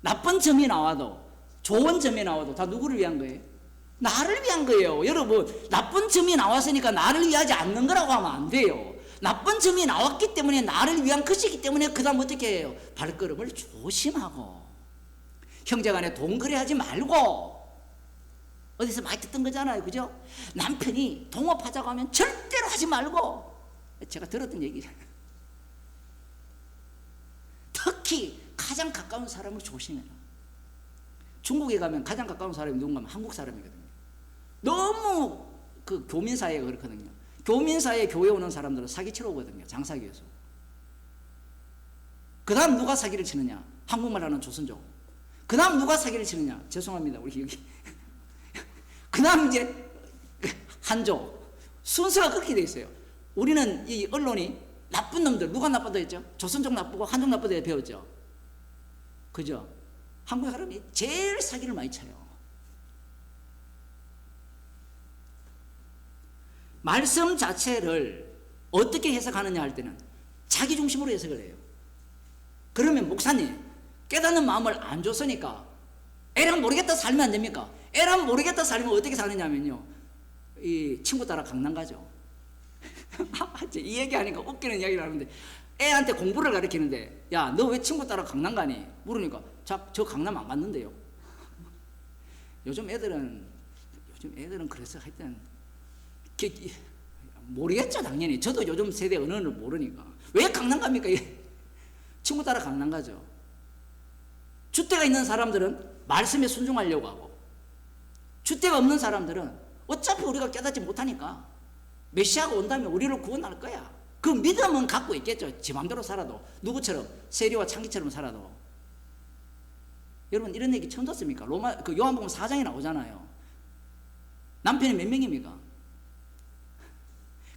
나쁜 점이 나와도 좋은 점이 나와도 다 누구를 위한 거예요? 나를 위한 거예요. 여러분 나쁜 점이 나왔으니까 나를 위하지 않는 거라고 하면 안 돼요. 나쁜 점이 나왔기 때문에 나를 위한 것이기 때문에 그 다음 어떻게 해요? 발걸음을 조심하고 형제간에 돈거래하지 말고, 어디서 많이 듣던 거잖아요, 그죠? 남편이 동업하자고 하면 절대로 하지 말고, 제가 들었던 얘기잖아요. 특히 가장 가까운 사람을 조심해라. 중국에 가면 가장 가까운 사람이 누군가 하면 한국 사람이거든요. 너무 그 교민사회가 그렇거든요. 교민사회에 교회 오는 사람들은 사기치러 오거든요. 장사하기 위해서. 그 다음 누가 사기를 치느냐? 한국말 하는 조선족. 그 다음 누가 사기를 치느냐? 죄송합니다, 우리 여기. 그 다음 이제 한족. 순서가 그렇게 돼 있어요. 우리는 이 언론이 나쁜 놈들, 누가 나쁘다 했죠? 조선족 나쁘고 한족 나쁘다 배웠죠? 그죠? 한국 사람이 제일 사기를 많이 쳐요. 말씀 자체를 어떻게 해석하느냐 할 때는 자기 중심으로 해석을 해요. 그러면 목사님 깨닫는 마음을 안 줬으니까 애랑 모르겠다 살면 안 됩니까? 애랑 모르겠다 살면 어떻게 사느냐면요, 이 친구 따라 강남 가죠. 이 얘기하니까 웃기는 이야기를 하는데, 애한테 공부를 가르치는데 야 너 왜 친구 따라 강남 가니? 물으니까 저 강남 안 갔는데요. 요즘 애들은 그래서 하여튼 모르겠죠. 당연히 저도 요즘 세대 언어를 모르니까 왜 강남 갑니까? 친구 따라 강남 가죠. 줏대가 있는 사람들은 말씀에 순종하려고 하고, 줏대가 없는 사람들은 어차피 우리가 깨닫지 못하니까 메시아가 온다면 우리를 구원할 거야, 그 믿음은 갖고 있겠죠. 지 맘대로 살아도, 누구처럼 세리와 창기처럼 살아도. 여러분 이런 얘기 처음 듣습니까? 요한복음 4장에 나오잖아요. 남편이 몇 명입니까?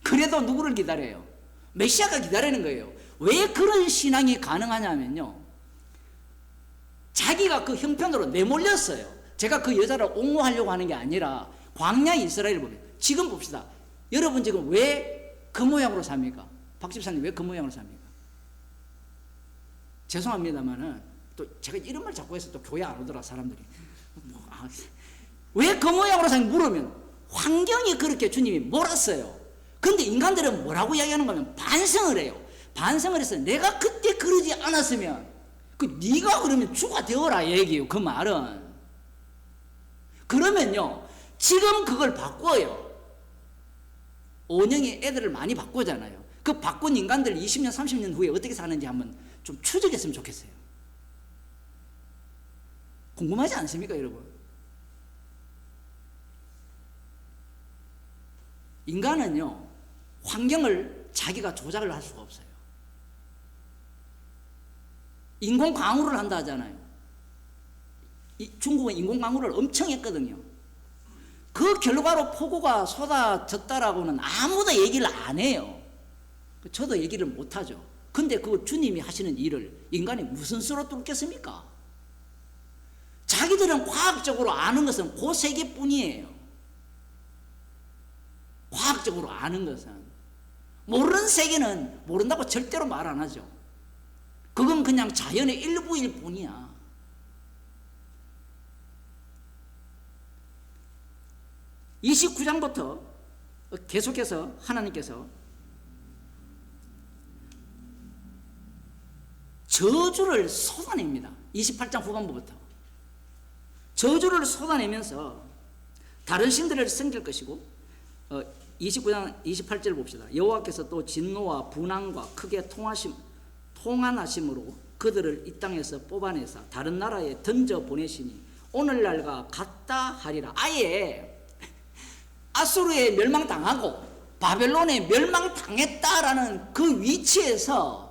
그래도 누구를 기다려요? 메시아가 기다리는 거예요. 왜 그런 신앙이 가능하냐면요, 자기가 그 형편으로 내몰렸어요. 제가 그 여자를 옹호하려고 하는 게 아니라 광야 이스라엘을 보면 지금 봅시다. 여러분 지금 왜 그 모양으로 삽니까? 박 집사님 왜 그 모양으로 삽니까? 죄송합니다만은 또 제가 이런 말 자꾸 해서 또 교회 안 오더라 사람들이. 왜 그 모양으로 삽니까? 물으면 환경이 그렇게 주님이 몰았어요. 근데 인간들은 뭐라고 이야기하는 거면 반성을 해요. 반성을 해서 내가 그때 그러지 않았으면 네가 그러면 주가 되어라 얘기예요. 그 말은. 그러면요 지금 그걸 바꿔요. 원형이 애들을 많이 바꾸잖아요. 그 바꾼 인간들 20년 30년 후에 어떻게 사는지 한번 좀 추적했으면 좋겠어요. 궁금하지 않습니까 여러분? 인간은요 환경을 자기가 조작을 할 수가 없어요. 인공강우를 한다 하잖아요. 중국은 인공강우를 엄청 했거든요. 그 결과로 폭우가 쏟아졌다라고는 아무도 얘기를 안 해요. 저도 얘기를 못 하죠. 근데 그 주님이 하시는 일을 인간이 무슨 수로 뚫겠습니까? 자기들은 과학적으로 아는 것은 그 세 개뿐이에요. 과학적으로 아는 것은. 모르는 세계는 모른다고 절대로 말 안 하죠. 그건 그냥 자연의 일부일 뿐이야. 이 29장부터 계속해서 하나님께서 저주를 쏟아냅니다. 28장 후반부부터 저주를 쏟아내면서 다른 신들을 섬길 것이고 29장 28절 봅시다. 여호와께서 또 진노와 분항과 크게 통한하심으로 그들을 이 땅에서 뽑아내사 다른 나라에 던져 보내시니 오늘날과 같다 하리라. 아예 아수르에 멸망당하고 바벨론에 멸망당했다라는 그 위치에서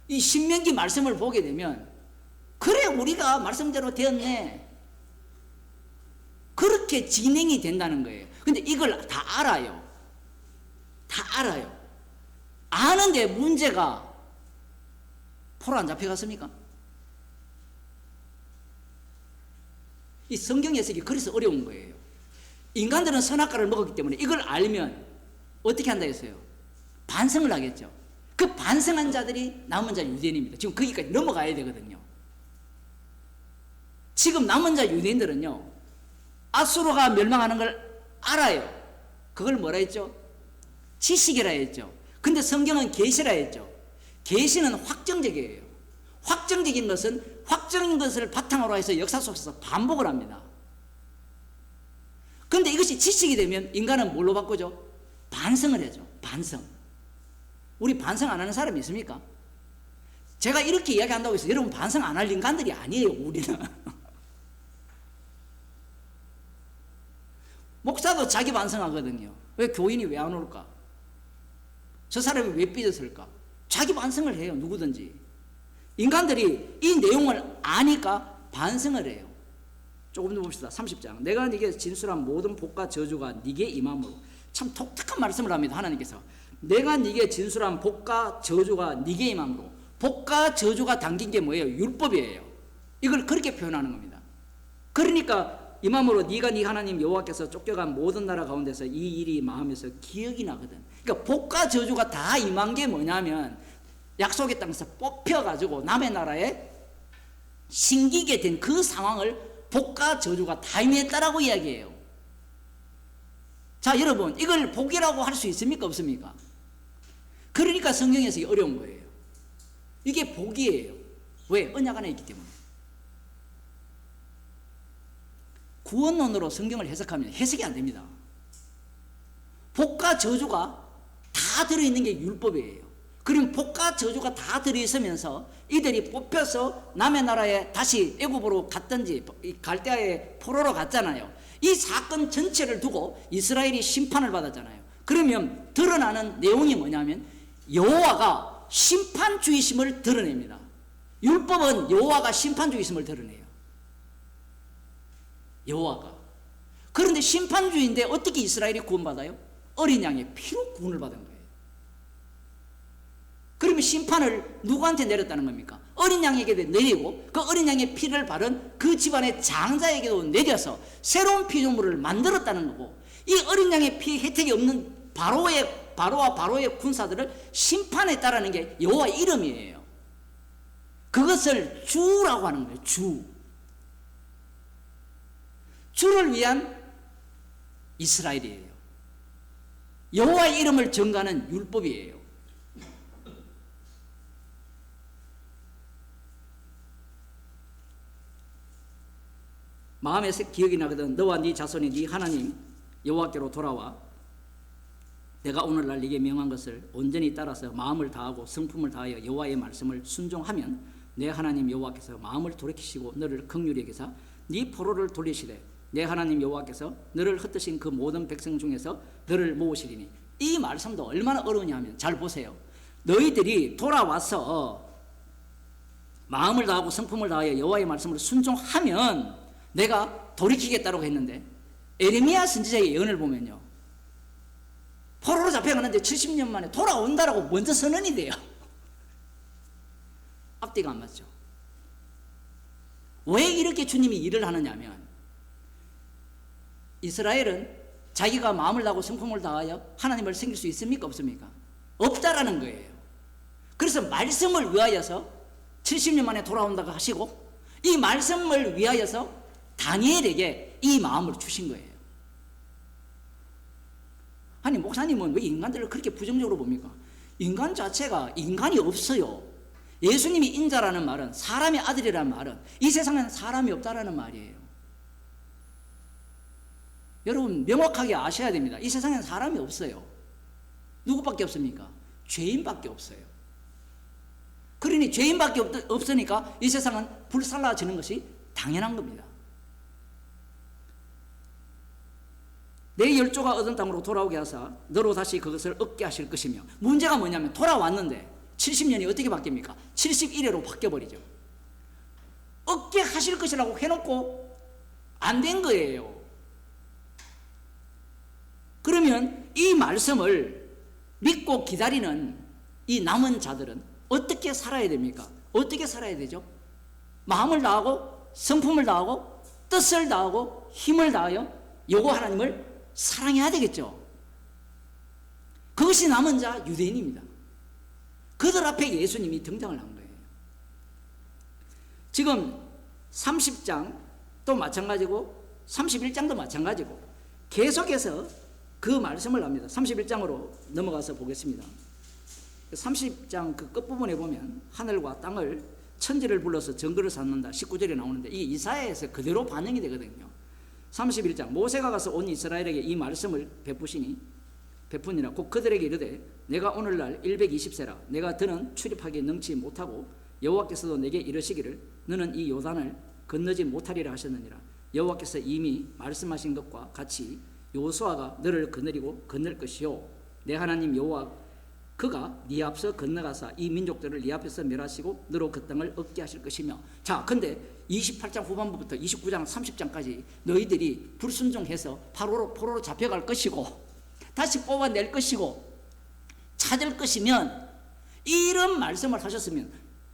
이 신명기 말씀을 보게 되면 그래 우리가 말씀대로 되었네 그렇게 진행이 된다는 거예요. 근데 이걸 다 알아요. 다 알아요. 아는데 문제가 포로 안 잡혀갔습니까? 이 성경 해석이 그래서 어려운 거예요. 인간들은 선악과를 먹었기 때문에 이걸 알면 어떻게 한다 했어요? 반성을 하겠죠. 그 반성한 자들이 남은 자 유대인입니다. 지금 거기까지 넘어가야 되거든요. 지금 남은 자 유대인들은요 아수르가 멸망하는 걸 알아요. 그걸 뭐라 했죠? 지식이라 했죠. 근데 성경은 계시라 했죠. 계시는 확정적이에요. 확정적인 것은 확정인 것을 바탕으로 해서 역사 속에서 반복을 합니다. 그런데 이것이 지식이 되면 인간은 뭘로 바꾸죠? 반성을 하죠. 반성. 우리 반성 안 하는 사람이 있습니까? 제가 이렇게 이야기한다고 해서 여러분 반성 안 할 인간들이 아니에요. 우리는. 목사도 자기 반성하거든요. 왜 교인이 왜 안 올까? 저 사람이 왜 삐졌을까? 자기 반성을 해요. 누구든지. 인간들이 이 내용을 아니까 반성을 해요. 조금 더 봅시다. 30장. 내가 네게 진술한 모든 복과 저주가 네게 임함으로. 참 독특한 말씀을 합니다. 하나님께서. 내가 네게 진술한 복과 저주가 네게 임함으로. 복과 저주가 담긴 게 뭐예요? 율법이에요. 이걸 그렇게 표현하는 겁니다. 그러니까 임함으로 네가 네 하나님 여호와께서 쫓겨간 모든 나라 가운데서 이 일이 마음에서 기억이 나거든. 그러니까 복과 저주가 다 임한 게 뭐냐면 약속의 땅에서 뽑혀가지고 남의 나라에 심기게 된 그 상황을 복과 저주가 다 임했다라고 이야기해요. 자 여러분 이걸 복이라고 할 수 있습니까 없습니까? 그러니까 성경에서 어려운 거예요. 이게 복이에요. 왜? 언약 안에 있기 때문에. 구원론으로 성경을 해석하면 해석이 안 됩니다. 복과 저주가 다 들어있는 게 율법이에요. 그럼 복과 저주가 다 들어있으면서 이들이 뽑혀서 남의 나라에 다시 애굽으로 갔든지 갈대아의 포로로 갔잖아요. 이 사건 전체를 두고 이스라엘이 심판을 받았잖아요. 그러면 드러나는 내용이 뭐냐면 여호와가 심판주의심을 드러냅니다. 율법은 여호와가 심판주의심을 드러내요. 여호와가. 그런데 심판주의인데 어떻게 이스라엘이 구원받아요? 어린 양의 피로 구원을 받은 거예요. 그러면 심판을 누구한테 내렸다는 겁니까? 어린 양에게도 내리고 그 어린 양의 피를 바른 그 집안의 장자에게도 내려서 새로운 피조물을 만들었다는 거고, 이 어린 양의 피 혜택이 없는 바로와 바로의 군사들을 심판했다라는 게 여호와 이름이에요. 그것을 주라고 하는 거예요. 주를 위한 이스라엘이에요. 여호와의 이름을 전가하는 율법이에요. 마음에 기억이 나거든. 너와 네 자손이 네 하나님 여호와께로 돌아와 내가 오늘날 네게 명한 것을 온전히 따라서 마음을 다하고 성품을 다하여 여호와의 말씀을 순종하면 내 하나님 여호와께서 마음을 돌이키시고 너를 긍휼히 여기사 네 포로를 돌리시되 내 하나님 여호와께서 너를 흩으신 그 모든 백성 중에서 너를 모으시리니. 이 말씀도 얼마나 어려우냐 하면 잘 보세요. 너희들이 돌아와서 마음을 다하고 성품을 다하여 여호와의 말씀을 순종하면 내가 돌이키겠다고 했는데, 에레미야 선지자의 예언을 보면요, 포로로 잡혀가는데 70년 만에 돌아온다라고 먼저 선언이 돼요. 앞뒤가 안 맞죠. 왜 이렇게 주님이 일을 하느냐면, 이스라엘은 자기가 마음을 다하고 성품을 다하여 하나님을 섬길 수 있습니까? 없습니까? 없다라는 거예요. 그래서 말씀을 위하여서 70년 만에 돌아온다고 하시고, 이 말씀을 위하여서 다니엘에게 이 마음을 주신 거예요. 아니, 목사님은 왜 인간들을 그렇게 부정적으로 봅니까? 인간 자체가 인간이 없어요. 예수님이 인자라는 말은, 사람의 아들이라는 말은 이 세상에는 사람이 없다라는 말이에요. 여러분 명확하게 아셔야 됩니다. 이 세상에는 사람이 없어요. 누구밖에 없습니까? 죄인밖에 없어요. 그러니 죄인밖에 없으니까 이 세상은 불살라지는 것이 당연한 겁니다. 내 열조가 얻은 땅으로 돌아오게 하사 너로 다시 그것을 얻게 하실 것이며, 문제가 뭐냐면 돌아왔는데 70년이 어떻게 바뀝니까? 71회로 바뀌어버리죠. 얻게 하실 것이라고 해놓고 안 된 거예요. 그러면 이 말씀을 믿고 기다리는 이 남은 자들은 어떻게 살아야 됩니까? 어떻게 살아야 되죠? 마음을 다하고 성품을 다하고 뜻을 다하고 힘을 다하여 여호와 하나님을 사랑해야 되겠죠. 그것이 남은 자 유대인입니다. 그들 앞에 예수님이 등장을 한 거예요. 지금 30장도 마찬가지고 31장도 마찬가지고 계속해서 그 말씀을 합니다. 31장으로 넘어가서 보겠습니다. 30장 그 끝부분에 보면 하늘과 땅을 천지를 불러서 정글을 쌓는다 19절에 나오는데, 이게 이사야에서 그대로 반영이 되거든요. 31장 모세가 가서 온 이스라엘에게 이 말씀을 베푸니라. 곧 그들에게 이르되 내가 오늘날 120세라 내가 더는 출입하기에 능치 못하고 여호와께서도 내게 이르시기를 너는 이 요단을 건너지 못하리라 하셨느니라. 여호와께서 이미 말씀하신 것과 같이 여호수아가 너를 건널 것이요 내 하나님 여호와 그가 네 앞서 건너가사 이 민족들을 네 앞에서 멸하시고 너로 그 땅을 얻게 하실 것이며. 자, 근데 28장 후반부부터 29장 30장까지 너희들이 불순종해서 포로로 잡혀갈 것이고 다시 뽑아낼 것이고 찾을 것이면, 이런 말씀을 하셨으면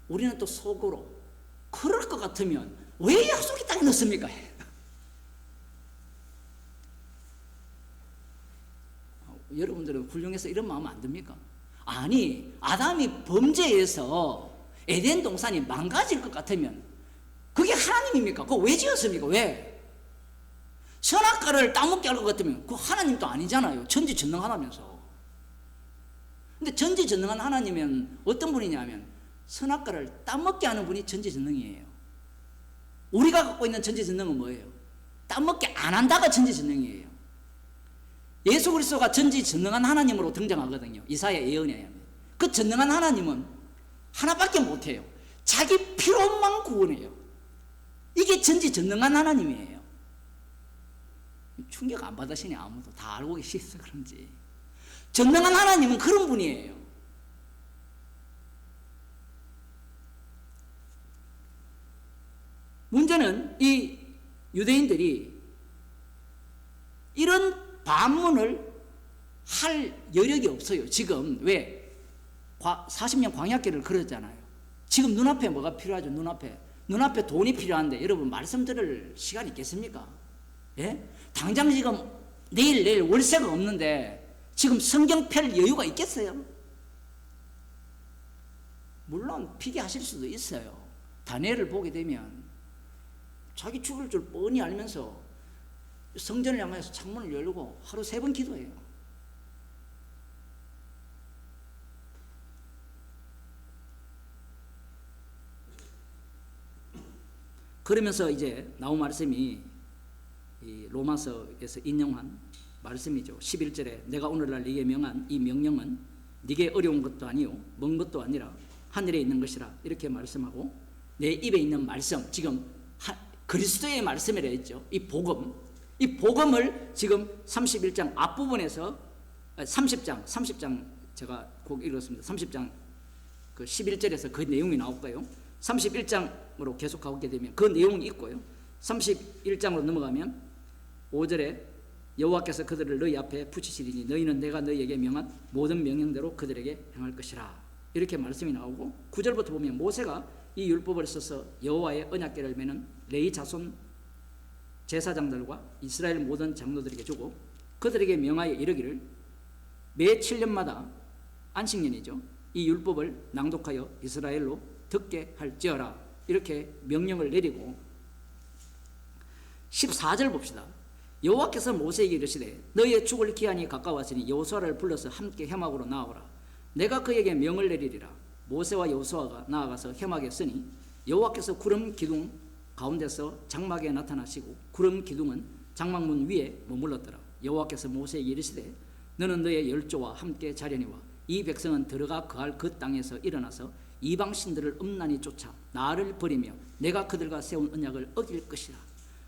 우리는 또 속으로 그럴 것 같으면 왜 약속이 땅에 넣습니까? 여러분들은 훌륭해서 이런 마음 안 듭니까? 아니, 아담이 범죄해서 에덴 동산이 망가질 것 같으면 그게 하나님입니까? 그거 왜 지었습니까? 왜? 선악과를 따먹게 할 것 같으면 그거 하나님도 아니잖아요. 전지전능하다면서. 근데 전지전능한 하나님은 어떤 분이냐면 선악과를 따먹게 하는 분이 전지전능이에요. 우리가 갖고 있는 전지전능은 뭐예요? 따먹게 안 한다가 전지전능이에요. 예수 그리스도가 전지전능한 하나님으로 등장하거든요. 이사야 예언에 의하면. 그 전능한 하나님은 하나밖에 못해요. 자기 피로만 구원해요. 이게 전지전능한 하나님이에요. 충격 안 받으시니 아무도 다 알고 계시서 그런지. 전능한 하나님은 그런 분이에요. 문제는 이 유대인들이 이런 반문을 할 여력이 없어요. 지금 왜? 40년 광야길을 걸었잖아요. 지금 눈앞에 뭐가 필요하죠? 눈앞에 돈이 필요한데 여러분 말씀 들을 시간이 있겠습니까? 예? 당장 지금 내일 월세가 없는데 지금 성경 펼 여유가 있겠어요? 물론 피기하실 수도 있어요. 다니엘을 보게 되면 자기 죽을 줄 뻔히 알면서 성전을 향해서 창문을 열고 하루 3번 기도해요. 그러면서 이제 나온 말씀이 이 로마서에서 인용한 말씀이죠. 11절에 내가 오늘날 네게 명한 이 명령은 네게 어려운 것도 아니요 먼 것도 아니라 하늘에 있는 것이라 이렇게 말씀하고 내 입에 있는 말씀, 지금 그리스도의 말씀이라 했죠. 이 복음을 지금 31장 앞부분에서 30장 제가 꼭 읽었습니다. 30장 그 11절에서 그 내용이 나올까요? 31장으로 계속 가게 되면 그 내용이 있고요. 31장으로 넘어가면 5절에 여호와께서 그들을 너희 앞에 붙이시리니 너희는 내가 너희에게 명한 모든 명령대로 그들에게 행할 것이라 이렇게 말씀이 나오고 9절부터 보면 모세가 이 율법을 써서 여호와의 언약궤를 매는 레위 자손 제사장들과 이스라엘 모든 장로들에게 주고 그들에게 명하여 이르기를 매 7년마다 안식년이죠. 이 율법을 낭독하여 이스라엘로 듣게 할지어라 이렇게 명령을 내리고 14절 봅시다. 여호와께서 모세에게 이르시되 너희의 죽을 기한이 가까웠으니 여호수아를 불러서 함께 회막으로 나오라. 내가 그에게 명을 내리리라. 모세와 여호수아가 나아가서 회막에 서니 여호와께서 구름 기둥 가운데서 장막에 나타나시고 구름 기둥은 장막문 위에 머물렀더라. 여호와께서 모세에게 이르시되 너는 너의 열조와 함께 자려니와 이 백성은 들어가 거할 그 땅에서 일어나서 이방 신들을 음란히 쫓아 나를 버리며 내가 그들과 세운 언약을 어길 것이라.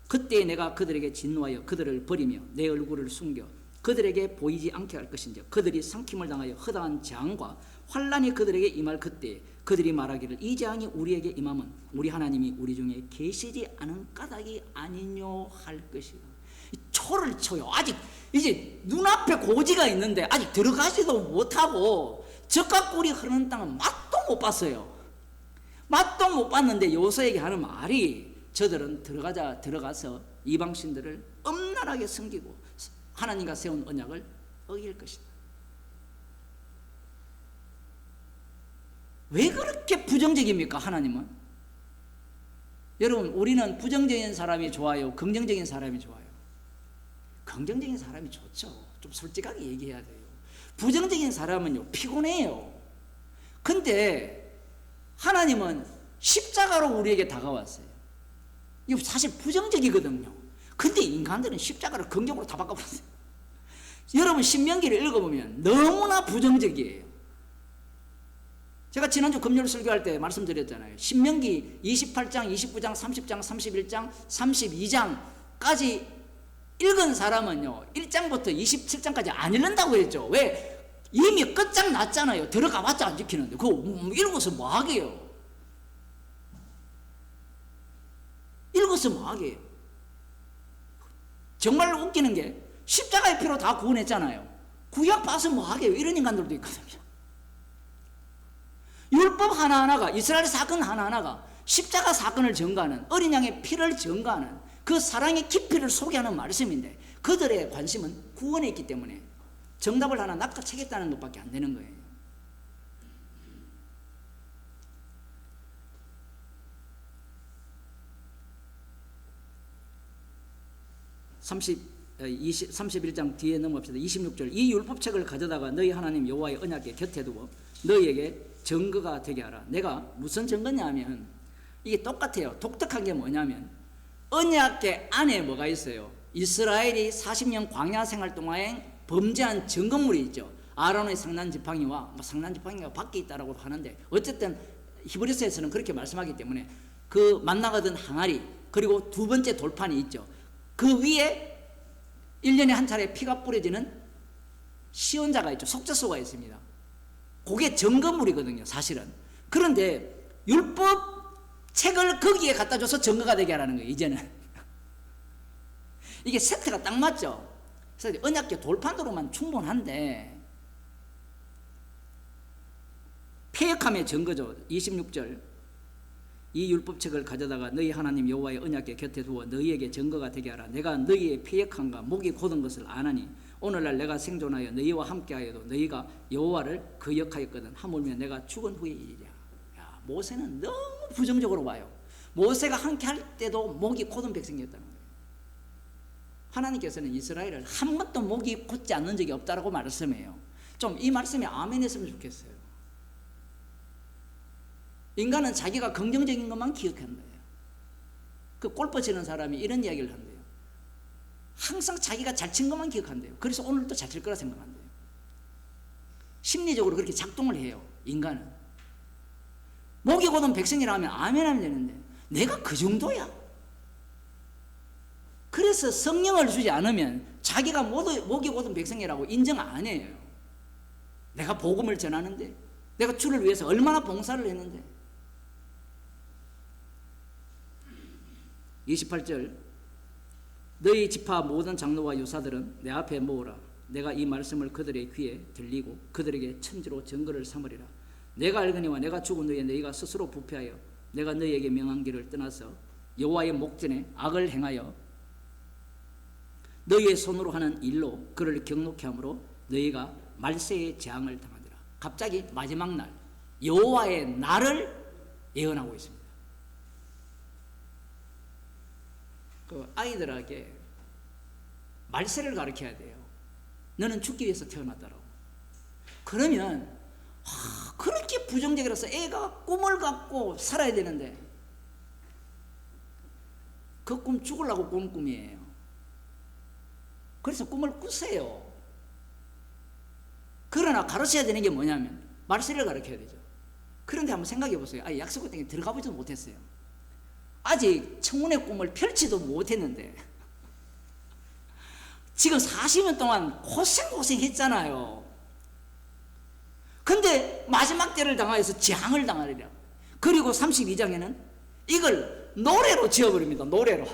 그때 내가 그들에게 진노하여 그들을 버리며 내 얼굴을 숨겨 그들에게 보이지 않게 할 것인지 그들이 삼킴을 당하여 허다한 재앙과 환란이 그들에게 임할 그때 그들이 말하기를 이 재앙이 우리에게 임함은 우리 하나님이 우리 중에 계시지 않은 까닭이 아니뇨 할 것이라. 초를 쳐요. 아직 이제 눈앞에 고지가 있는데 아직 들어가지도 못하고 젖과 꿀이 흐르는 땅은 맛도 못 봤어요. 맛도 못 봤는데 여호수아에게 하는 말이 저들은 들어가서 이방신들을 엄란하게 섬기고 하나님과 세운 언약을 어길 것이다. 왜 그렇게 부정적입니까? 하나님은? 여러분 우리는 부정적인 사람이 좋아요? 긍정적인 사람이 좋아요? 긍정적인 사람이 좋죠. 좀 솔직하게 얘기해야 돼요. 부정적인 사람은요 피곤해요. 근데 하나님은 십자가로 우리에게 다가왔어요. 이거 사실 부정적이거든요. 근데 인간들은 십자가를 긍정으로 다 바꿔버렸어요. 여러분 신명기를 읽어보면 너무나 부정적이에요. 제가 지난주 금요일 설교할 때 말씀드렸잖아요. 신명기 28장, 29장, 30장, 31장, 32장까지 읽은 사람은요 1장부터 27장까지 안 읽는다고 했죠. 왜? 이미 끝장났잖아요. 들어가봤자 안 지키는데 그거 읽어서 뭐하게요? 읽어서 뭐하게요? 정말 웃기는 게 십자가의 피로 다 구원했잖아요. 구약 봐서 뭐하게요? 이런 인간들도 있거든요. 율법 하나하나가 이스라엘 사건 하나하나가 십자가 사건을 전가하는 어린 양의 피를 전가하는 그 사랑의 깊이를 소개하는 말씀인데 그들의 관심은 구원에 있기 때문에 정답을 하나 낚아채겠다는 것밖에 안 되는 거예요. 31장 뒤에 넘어갑시다. 26절 이 율법책을 가져다가 너희 하나님 여호와의 언약궤 곁에 두고 너희에게 증거가 되게 하라. 내가 무슨 증거냐 하면 이게 똑같아요. 독특한 게 뭐냐면 언약궤 안에 뭐가 있어요? 이스라엘이 40년 광야 생활 동안에 범죄한 증거물이 있죠. 아론의 상난지팡이와 상난지팡이가 밖에 있다라고 하는데 어쨌든 히브리서에서는 그렇게 말씀하기 때문에 그 만나거든 항아리 그리고 두 번째 돌판이 있죠. 그 위에 1년에 한 차례 피가 뿌려지는 시온자가 있죠. 속죄소가 있습니다. 그게 증거물이거든요 사실은. 그런데 율법 책을 거기에 갖다 줘서 증거가 되게 하라는 거예요. 이제는 이게 세트가 딱 맞죠. 그래서 언약궤 돌판으로만 충분한데 패역함의 증거죠. 26절. 이 율법책을 가져다가 너희 하나님 여호와의 언약궤 곁에 두어 너희에게 증거가 되게 하라. 내가 너희의 패역함과 목이 곧은 것을 아나니 오늘날 내가 생존하여 너희와 함께하여도 너희가 여호와를 거역하였거든. 하물며 내가 죽은 후의 일이랴. 야, 모세는 너무 부정적으로 봐요. 모세가 함께할 때도 목이 곧은 백성이었다는 거예요. 하나님께서는 이스라엘을 한 번도 목이 곧지 않는 적이 없다라고 말씀해요. 좀 이 말씀에 아멘 했으면 좋겠어요. 인간은 자기가 긍정적인 것만 기억한대요. 그 골프 치는 사람이 이런 이야기를 한대요. 항상 자기가 잘 친 것만 기억한대요. 그래서 오늘도 잘 칠 거라 생각한대요. 심리적으로 그렇게 작동을 해요. 인간은. 목이 곧은 백성이라 하면 아멘 하면 되는데 내가 그 정도야? 그래서 성령을 주지 않으면 자기가 목이 곧은 백성이라고 인정 안 해요. 내가 복음을 전하는데, 내가 주를 위해서 얼마나 봉사를 했는데. 28절. 너희 지파 모든 장로와 유사들은 내 앞에 모으라. 내가 이 말씀을 그들의 귀에 들리고 그들에게 천지로 증거를 삼으리라. 내가 알거니와 내가 죽은 후에 너희가 스스로 부패하여 내가 너희에게 명한 길을 떠나서 여호와의 목전에 악을 행하여 너희의 손으로 하는 일로 그를 경록케 함으로 너희가 말세의 재앙을 당하리라. 갑자기 마지막 날 여호와의 날을 예언하고 있습니다. 그 아이들에게 말세를 가르쳐야 돼요. 너는 죽기 위해서 태어났다라고. 그러면 그렇게 부정적이라서 애가 꿈을 갖고 살아야 되는데 그 꿈 죽으려고 꾼 꿈이에요. 그래서 꿈을 꾸세요. 그러나 가르쳐야 되는 게 뭐냐면 말세를 가르쳐야 되죠. 그런데 한번 생각해 보세요. 약속의 땅에 들어가 보지도 못했어요. 아직 청혼의 꿈을 펼치도 못했는데 지금 40년 동안 고생했잖아요. 근데 마지막 때를 당하여서 재앙을 당하리라. 그리고 32장에는 이걸 노래로 지어버립니다. 노래로.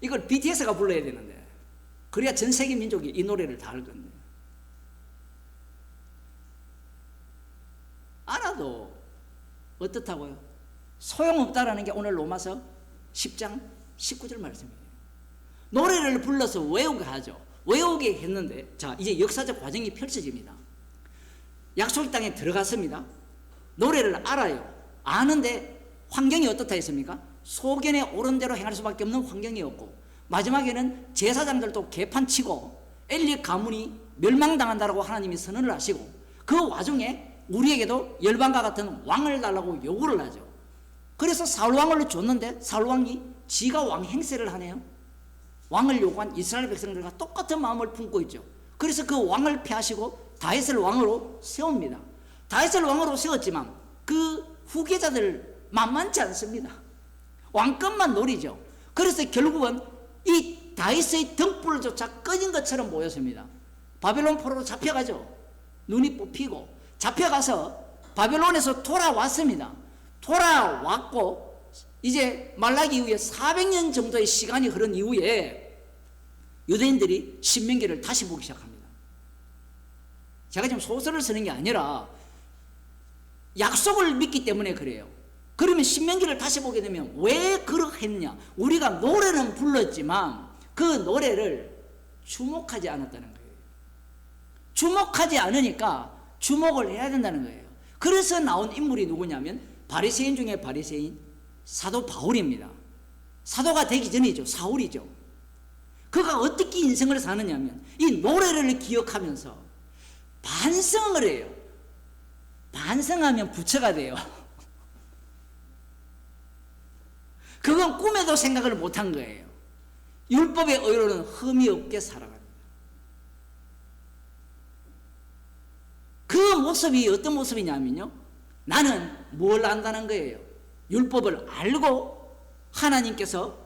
이걸 BTS가 불러야 되는데 그래야 전 세계 민족이 이 노래를 다 할 건데 알아도 어떻다고요? 소용없다라는 게 오늘 로마서 10장 19절 말씀이에요. 노래를 불러서 외우게 하죠. 외우게 했는데 자 이제 역사적 과정이 펼쳐집니다. 약속 땅에 들어갔습니다. 노래를 알아요. 아는데 환경이 어떻다 했습니까? 소견에 옳은 대로 행할 수밖에 없는 환경이었고 마지막에는 제사장들도 개판치고 엘리 가문이 멸망당한다라고 하나님이 선언을 하시고 그 와중에 우리에게도 열방과 같은 왕을 달라고 요구를 하죠. 그래서 사울왕을 줬는데 사울왕이 지가 왕 행세를 하네요. 왕을 요구한 이스라엘 백성들과 똑같은 마음을 품고 있죠. 그래서 그 왕을 폐하시고 다윗을 왕으로 세웁니다. 다윗을 왕으로 세웠지만 그 후계자들 만만치 않습니다. 왕권만 노리죠. 그래서 결국은 이 다윗의 등불조차 꺼진 것처럼 보였습니다. 바벨론 포로로 잡혀가죠. 눈이 뽑히고 잡혀가서 바벨론에서 돌아왔습니다. 돌아왔고 이제 말라기 이후에 400년 정도의 시간이 흐른 이후에 유대인들이 신명기를 다시 보기 시작합니다. 제가 지금 소설을 쓰는 게 아니라 약속을 믿기 때문에 그래요. 그러면 신명기를 다시 보게 되면 왜 그렇게 했느냐? 우리가 노래는 불렀지만 그 노래를 주목하지 않았다는 거예요. 주목하지 않으니까 주목을 해야 된다는 거예요. 그래서 나온 인물이 누구냐면 바리새인 중에 바리새인 사도 바울입니다. 사도가 되기 전이죠. 사울이죠. 그가 어떻게 인생을 사느냐면 이 노래를 기억하면서 반성을 해요. 반성하면 부처가 돼요. 그건 꿈에도 생각을 못한 거예요. 율법의 의로는 흠이 없게 살아갑니다. 그 모습이 어떤 모습이냐면요, 나는 뭘 안다는 거예요. 율법을 알고 하나님께서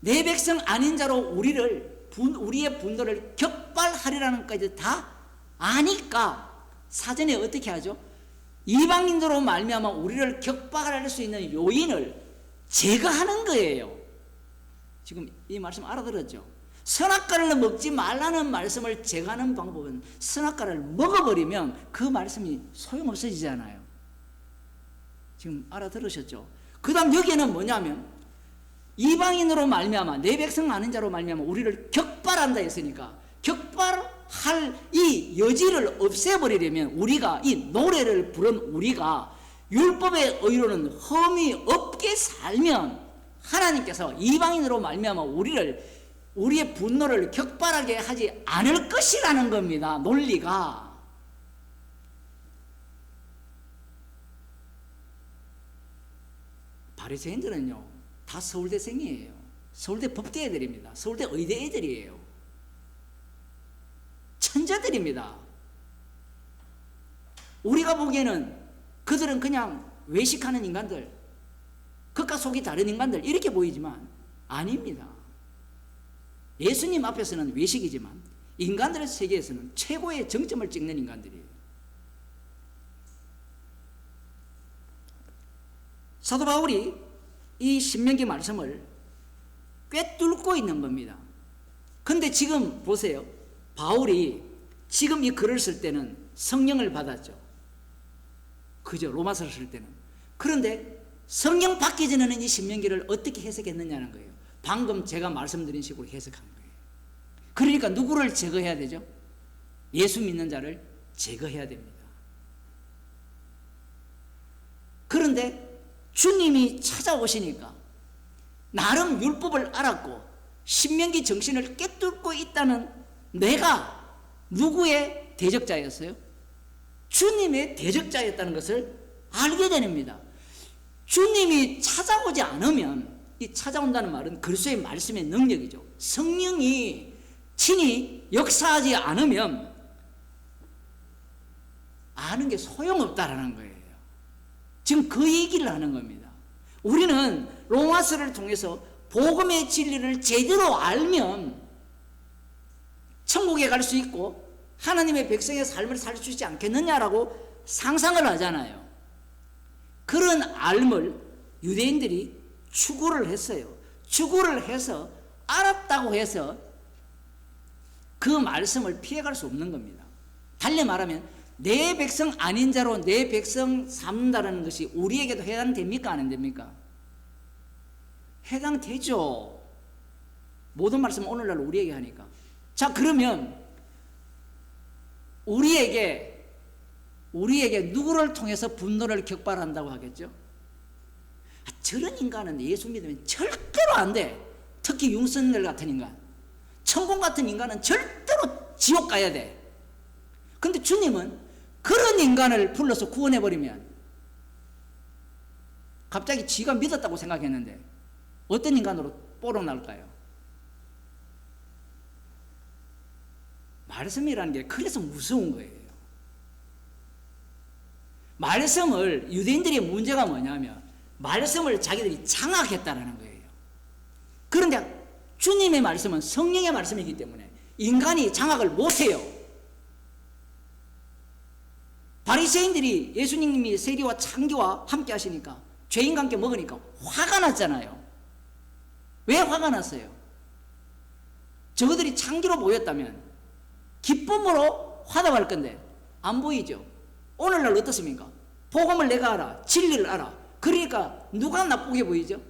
내 백성 아닌 자로 우리의 분노를 격발하리라는 것까지 다 아니까 사전에 어떻게 하죠? 이방인으로 말미암아 우리를 격발할 수 있는 요인을 제거하는 거예요. 지금 이 말씀 알아들었죠? 선악과를 먹지 말라는 말씀을 제거하는 방법은 선악과를 먹어버리면 그 말씀이 소용없어지잖아요. 지금 알아들으셨죠? 그 다음 여기에는 뭐냐면 이방인으로 말미암아 내 백성 아는 자로 말미암아 우리를 격발한다 했으니까 격발할 이 여지를 없애버리려면 우리가 이 노래를 부른 우리가 율법의 의로는 흠이 없게 살면 하나님께서 이방인으로 말미암아 우리의 분노를 격발하게 하지 않을 것이라는 겁니다. 논리가. 바리새인들은요 다 서울대생이에요. 서울대 법대 애들입니다. 서울대 의대 애들이에요. 천재들입니다. 우리가 보기에는 그들은 그냥 외식하는 인간들, 겉과 속이 다른 인간들 이렇게 보이지만 아닙니다. 예수님 앞에서는 외식이지만 인간들의 세계에서는 최고의 정점을 찍는 인간들이에요. 사도 바울이 이 신명기 말씀을 꿰뚫고 있는 겁니다. 근데 지금 보세요. 바울이 지금 이 글을 쓸 때는 성령을 받았죠. 그죠? 로마서를 쓸 때는. 그런데 성령 받기 전에는 이 신명기를 어떻게 해석했느냐는 거예요. 방금 제가 말씀드린 식으로 해석한 거예요. 그러니까 누구를 제거해야 되죠? 예수 믿는 자를 제거해야 됩니다. 그런데 주님이 찾아오시니까 나름 율법을 알았고 신명기 정신을 꿰뚫고 있다는 내가 누구의 대적자였어요? 주님의 대적자였다는 것을 알게 됩니다. 주님이 찾아오지 않으면, 이 찾아온다는 말은 그리스도의 말씀의 능력이죠. 성령이 친히 역사하지 않으면 아는 게 소용없다라는 거예요. 지금 그 얘기를 하는 겁니다. 우리는 로마서를 통해서 복음의 진리를 제대로 알면 천국에 갈 수 있고 하나님의 백성의 삶을 살 수 있지 않겠느냐라고 상상을 하잖아요. 그런 알을 유대인들이 추구를 했어요. 추구를 해서 알았다고 해서 그 말씀을 피해갈 수 없는 겁니다. 달리 말하면 내 백성 아닌 자로 내 백성 삼는다는 것이 우리에게도 해당됩니까? 안 됩니까? 해당되죠. 모든 말씀 오늘날 우리에게 하니까. 자, 그러면 우리에게 누구를 통해서 분노를 격발한다고 하겠죠? 저런 인간은 예수 믿으면 절대로 안 돼. 특히 융선들 같은 인간, 천공 같은 인간은 절대로 지옥 가야 돼. 근데 주님은 그런 인간을 불러서 구원해버리면 갑자기 지가 믿었다고 생각했는데 어떤 인간으로 뽀록 날까요? 말씀이라는 게 그래서 무서운 거예요. 말씀을, 유대인들의 문제가 뭐냐면 말씀을 자기들이 장악했다라는 거예요. 그런데 주님의 말씀은 성령의 말씀이기 때문에 인간이 장악을 못해요. 바리새인들이 예수님이 세리와 창기와 함께 하시니까 죄인과 함께 먹으니까 화가 났잖아요. 왜 화가 났어요? 저들이 창기로 모였다면 기쁨으로 화답할 건데 안 보이죠? 오늘날 어떻습니까? 복음을 내가 알아, 진리를 알아. 그러니까 누가 나쁘게 보이죠?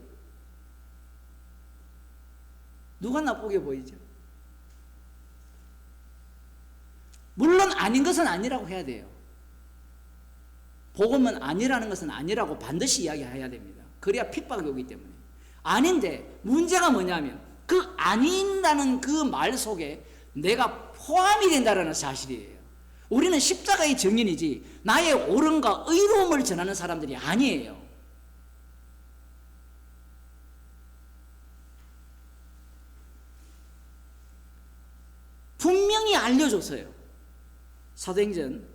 누가 나쁘게 보이죠? 물론 아닌 것은 아니라고 해야 돼요. 복음은 아니라는 것은 아니라고 반드시 이야기해야 됩니다. 그래야 핍박이 오기 때문에. 아닌데 문제가 뭐냐면 그 아닌다는 그 말 속에 내가 포함이 된다는 사실이에요. 우리는 십자가의 증인이지 나의 옳음과 의로움을 전하는 사람들이 아니에요. 분명히 알려줬어요. 사도행전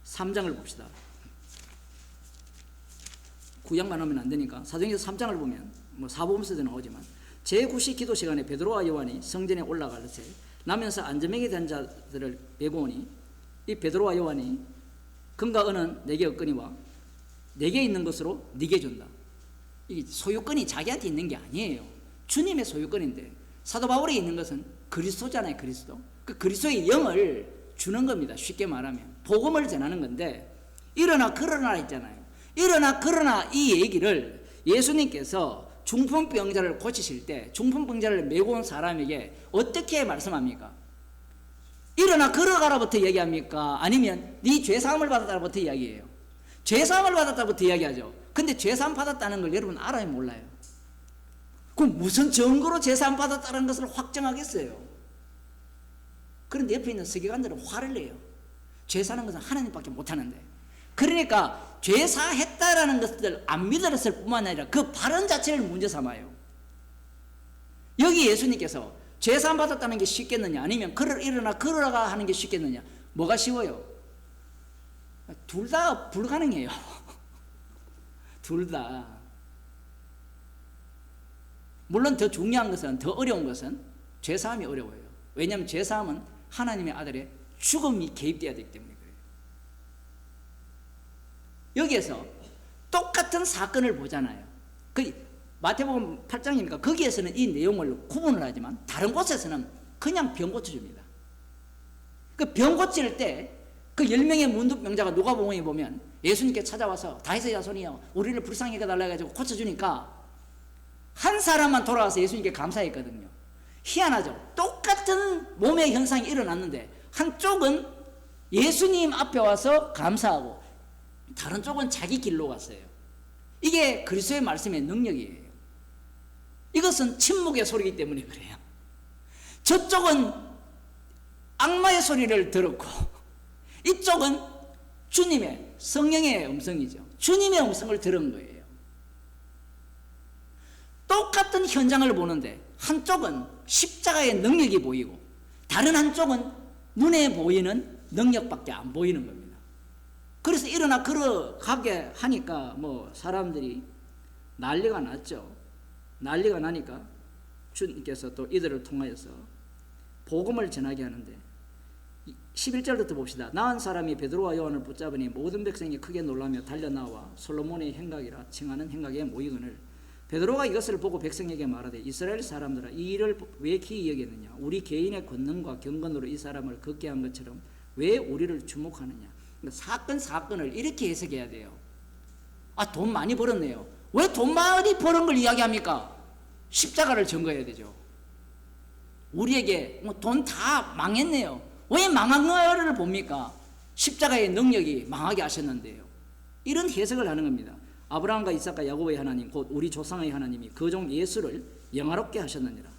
3장을 봅시다. 구약만 하면 안 되니까 사도행전 3장을 보면 사복음서도 나오지만 제9시 기도 시간에 베드로와 요한이 성전에 올라갈새 나면서 안전병에 든 자들을 메고 오니 이 베드로와 요한이 금과 은은 내게 없거니와 내게 있는 것으로 네게 준다. 이 소유권이 자기한테 있는 게 아니에요. 주님의 소유권인데 사도 바울에 있는 것은 그리스도잖아요. 그리스도. 그 그리스도의 영을 주는 겁니다. 쉽게 말하면 복음을 전하는 건데, 일어나 그러나 있잖아요. 일어나 그러나 이 얘기를 예수님께서 중풍병자를 고치실 때 중풍병자를 메고 온 사람에게 어떻게 말씀합니까? 일어나 걸어가라부터 얘기합니까? 아니면 네 죄사함을 받았다부터 이야기해요? 죄사함을 받았다부터 이야기하죠. 근데 죄사함 받았다는 걸 여러분 알아요, 몰라요? 그럼 무슨 증거로 죄사함 받았다는 것을 확정하겠어요? 그런데 옆에 있는 서기관들은 화를 내요. 죄사하는 것은 하나님밖에 못하는데. 그러니까 죄사했다라는 것을 안 믿었을 뿐만 아니라 그 발언 자체를 문제 삼아요. 여기 예수님께서 죄사함 받았다는 게 쉽겠느냐, 아니면 일어나 걸어가 하는 게 쉽겠느냐? 뭐가 쉬워요? 둘 다 불가능해요. 둘 다. 물론 더 중요한 것은, 더 어려운 것은 죄사함이 어려워요. 왜냐하면 죄사함은 하나님의 아들의 죽음이 개입되어야 되기 때문에 그래요. 여기에서 똑같은 사건을 보잖아요. 마태복음 8장이니까 거기에서는 이 내용을 구분을 하지만 다른 곳에서는 그냥 병 고쳐줍니다. 그 병 고칠 때 그 10명의 문둥병자가 누가복음에 보면 예수님께 찾아와서 다윗의 자손이여 우리를 불쌍히 여겨달라 해가지고 고쳐주니까 한 사람만 돌아와서 예수님께 감사했거든요. 희한하죠. 똑같은 몸의 현상이 일어났는데 한쪽은 예수님 앞에 와서 감사하고 다른 쪽은 자기 길로 갔어요. 이게 그리스도의 말씀의 능력이에요. 이것은 침묵의 소리이기 때문에 그래요. 저쪽은 악마의 소리를 들었고 이쪽은 주님의 성령의 음성이죠. 주님의 음성을 들은 거예요. 똑같은 현장을 보는데 한쪽은 십자가의 능력이 보이고 다른 한쪽은 눈에 보이는 능력밖에 안 보이는 겁니다. 그래서 일어나 걸어가게 하니까 사람들이 난리가 났죠. 난리가 나니까 주님께서 또 이들을 통하여서 복음을 전하게 하는데 11절부터 봅시다. 나은 사람이 베드로와 요한을 붙잡으니 모든 백성이 크게 놀라며 달려나와 솔로몬의 행각이라 칭하는 행각에 모이거늘 베드로가 이것을 보고 백성에게 말하되 이스라엘 사람들아 이 일을 왜 기이 여겼느냐? 우리 개인의 권능과 경건으로 이 사람을 걷게 한 것처럼 왜 우리를 주목하느냐? 그러니까 사건을 이렇게 해석해야 돼요. 돈 많이 벌었네요. 왜 돈 많이 버는 걸 이야기합니까? 십자가를 증거해야 되죠. 우리에게 돈 다 망했네요. 왜 망한 거를 봅니까? 십자가의 능력이 망하게 하셨는데요. 이런 해석을 하는 겁니다. 아브라함과 이삭과 야곱의 하나님 곧 우리 조상의 하나님이 그 종 예수를 영화롭게 하셨느니라.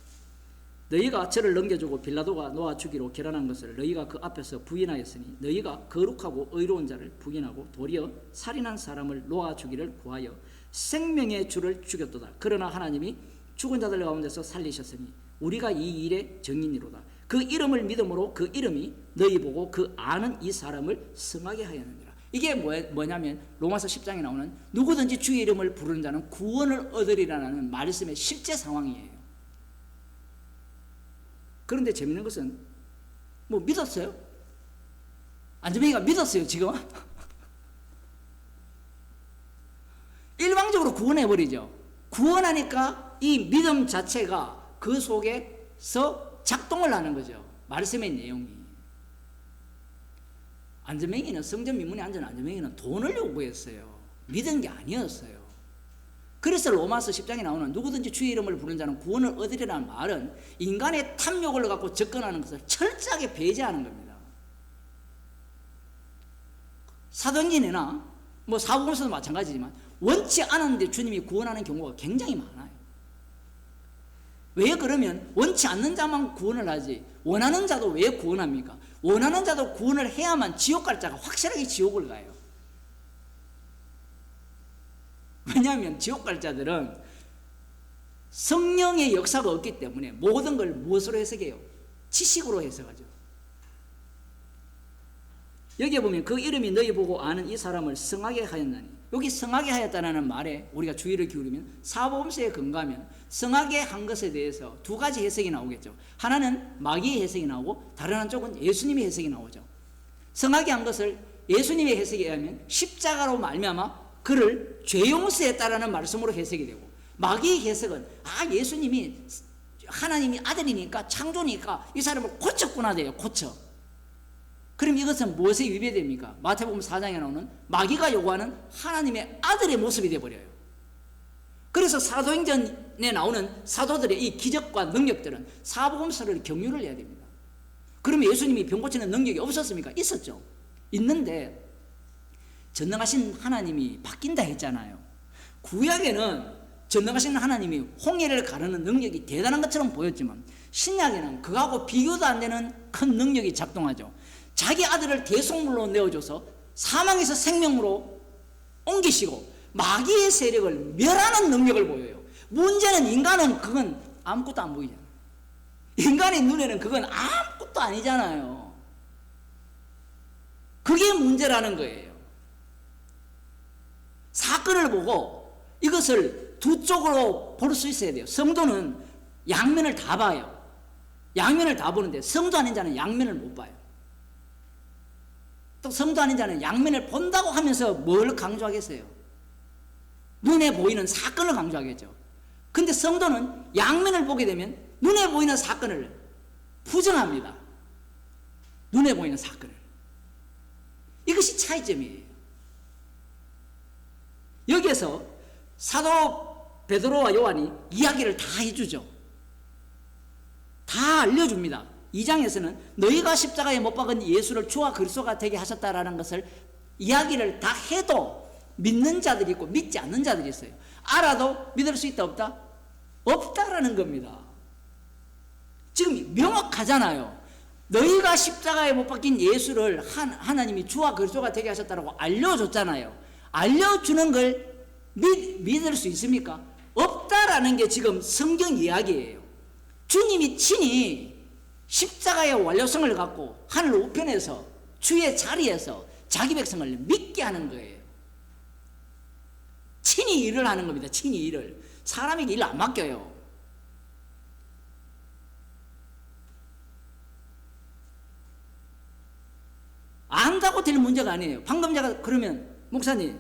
너희가 저를 넘겨주고 빌라도가 놓아 주기로 결단한 것을 너희가 그 앞에서 부인하였으니 너희가 거룩하고 의로운 자를 부인하고 도리어 살인한 사람을 놓아 주기를 구하여 생명의 주를 죽였도다. 그러나 하나님이 죽은 자들 가운데서 살리셨으니 우리가 이 일의 증인이로다. 그 이름을 믿음으로 그 이름이 너희 보고 그 아는 이 사람을 성하게 하였느니라. 이게 뭐냐면 로마서 10장에 나오는 누구든지 주의 이름을 부르는 자는 구원을 얻으리라는 말씀의 실제 상황이에요. 그런데 재밌는 것은 믿었어요? 안전뱅이가 믿었어요 지금? 일방적으로 구원해버리죠. 구원하니까 이 믿음 자체가 그 속에서 작동을 하는 거죠. 말씀의 내용이. 안전뱅이는 성전 미문에 앉은 안전뱅이는 돈을 요구했어요. 믿은 게 아니었어요. 그래서 로마서 10장에 나오는 누구든지 주의 이름을 부르는 자는 구원을 얻으리라는 말은 인간의 탐욕을 갖고 접근하는 것을 철저하게 배제하는 겁니다. 사도행전이나 사복음서도 마찬가지지만 원치 않았는데 주님이 구원하는 경우가 굉장히 많아요. 왜 그러면 원치 않는 자만 구원을 하지 원하는 자도 왜 구원합니까? 원하는 자도 구원을 해야만 지옥 갈 자가 확실하게 지옥을 가요. 왜냐하면 지옥 갈 자들은 성령의 역사가 없기 때문에 모든 걸 무엇으로 해석해요? 지식으로 해석하죠. 여기에 보면 그 이름이 너희 보고 아는 이 사람을 성하게 하였나니 여기 성하게 하였다는 말에 우리가 주의를 기울이면 사복음서에 근거하면 성하게 한 것에 대해서 두 가지 해석이 나오겠죠. 하나는 마귀의 해석이 나오고 다른 한쪽은 예수님의 해석이 나오죠. 성하게 한 것을 예수님의 해석에 의하면 십자가로 말미암아 그를 죄 용서했다라는 말씀으로 해석이 되고 마귀의 해석은 예수님이 하나님이 아들이니까 창조니까 이 사람을 고쳤구나 돼요. 고쳐. 그럼 이것은 무엇에 위배됩니까? 마태복음 4장에 나오는 마귀가 요구하는 하나님의 아들의 모습이 되어버려요. 그래서 사도행전에 나오는 사도들의 이 기적과 능력들은 사복음서를 경유를 해야 됩니다. 그러면 예수님이 병 고치는 능력이 없었습니까? 있었죠. 있는데 전능하신 하나님이 바뀐다 했잖아요. 구약에는 전능하신 하나님이 홍해를 가르는 능력이 대단한 것처럼 보였지만 신약에는 그하고 비교도 안 되는 큰 능력이 작동하죠. 자기 아들을 대속물로 내어줘서 사망에서 생명으로 옮기시고 마귀의 세력을 멸하는 능력을 보여요. 문제는 인간은 그건 아무것도 안 보이잖아요. 인간의 눈에는 그건 아무것도 아니잖아요. 그게 문제라는 거예요. 사건을 보고 이것을 두 쪽으로 볼 수 있어야 돼요. 성도는 양면을 다 봐요. 양면을 다 보는데 성도 아닌 자는 양면을 못 봐요. 또 성도 아닌 자는 양면을 본다고 하면서 뭘 강조하겠어요? 눈에 보이는 사건을 강조하겠죠. 근데 성도는 양면을 보게 되면 눈에 보이는 사건을 부정합니다. 눈에 보이는 사건을. 이것이 차이점이에요. 여기에서 사도 베드로와 요한이 이야기를 다 해주죠. 다 알려줍니다. 2장에서는 너희가 십자가에 못 박은 예수를 주와 그리스도가 되게 하셨다라는 것을 이야기를 다 해도 믿는 자들이 있고 믿지 않는 자들이 있어요. 알아도 믿을 수 있다 없다? 없다라는 겁니다. 지금 명확하잖아요. 너희가 십자가에 못 박힌 예수를 하나님이 주와 그리스도가 되게 하셨다라고 알려줬잖아요. 알려주는 걸 믿을 수 있습니까? 없다라는 게 지금 성경 이야기예요. 주님이 친히 십자가의 완료성을 갖고 하늘 우편에서 주의 자리에서 자기 백성을 믿게 하는 거예요. 친히 일을 하는 겁니다. 친히 일을. 사람에게 일 안 맡겨요. 안다고 될 문제가 아니에요. 방금 제가 그러면 목사님,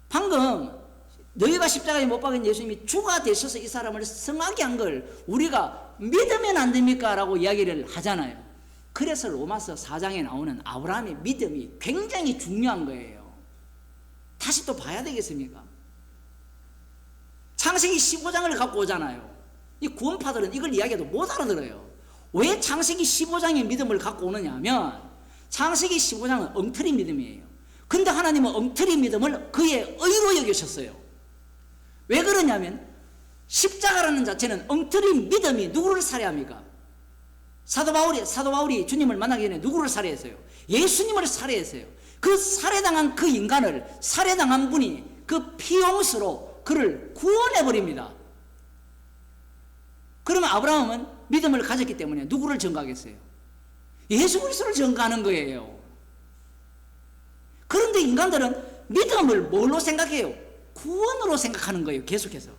방금 너희가 십자가에 못 박은 예수님이 주가 되셔서 이 사람을 성하게 한 걸 우리가 믿으면 안 됩니까? 라고 이야기를 하잖아요. 그래서 로마서 4장에 나오는 아브라함의 믿음이 굉장히 중요한 거예요. 다시 또 봐야 되겠습니까? 창세기 15장을 갖고 오잖아요. 이 구원파들은 이걸 이야기해도 못 알아들어요. 왜 창세기 15장의 믿음을 갖고 오느냐 하면 창세기 15장은 엉터리 믿음이에요. 근데 하나님은 엉터리 믿음을 그의 의로 여기셨어요. 왜 그러냐면 십자가라는 자체는 엉터리 믿음이 누구를 살해합니까? 사도 바울이 주님을 만나기 전에 누구를 살해했어요? 예수님을 살해했어요. 그 살해당한 그 인간을 살해당한 분이 그 피용수로 그를 구원해버립니다. 그러면 아브라함은 믿음을 가졌기 때문에 누구를 전가하겠어요? 예수 그리스도를 전가하는 거예요. 그런데 인간들은 믿음을 뭘로 생각해요? 구원으로 생각하는 거예요. 계속해서.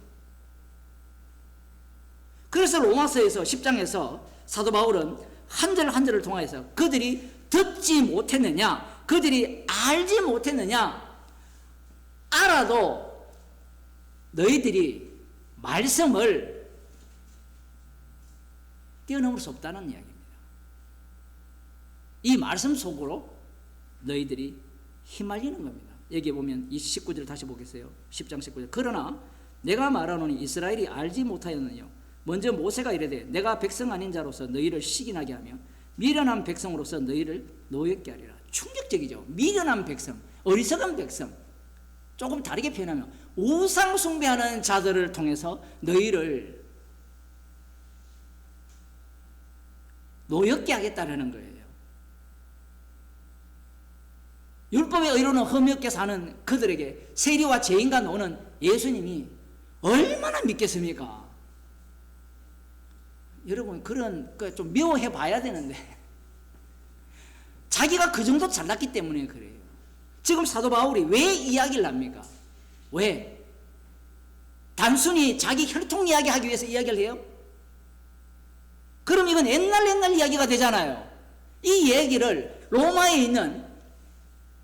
그래서 로마서에서 10장에서 사도 바울은 한 절 한 절을 통하여서 그들이 듣지 못했느냐, 그들이 알지 못했느냐, 알아도 너희들이 말씀을 뛰어넘을 수 없다는 이야기입니다. 이 말씀 속으로 너희들이 휘말리는 겁니다. 여기 보면 이 19절 다시 보겠어요. 10장 19절. 그러나 내가 말하노니 이스라엘이 알지 못하였느냐. 먼저 모세가 이르되 내가 백성 아닌 자로서 너희를 시기나게 하며 미련한 백성으로서 너희를 노엽게 하리라. 충격적이죠. 미련한 백성, 어리석은 백성. 조금 다르게 표현하면 우상 숭배하는 자들을 통해서 너희를 노엽게 하겠다는 거예요. 율법의 의로는 흠이 없게 사는 그들에게 세리와 죄인과 노는 예수님이 얼마나 믿겠습니까? 여러분 그런 좀 미워해 봐야 되는데 자기가 그 정도 잘났기 때문에 그래요. 지금 사도 바울이 왜 이야기를 합니까? 왜? 단순히 자기 혈통 이야기 하기 위해서 이야기를 해요? 그럼 이건 옛날 이야기가 되잖아요. 이 얘기를 로마에 있는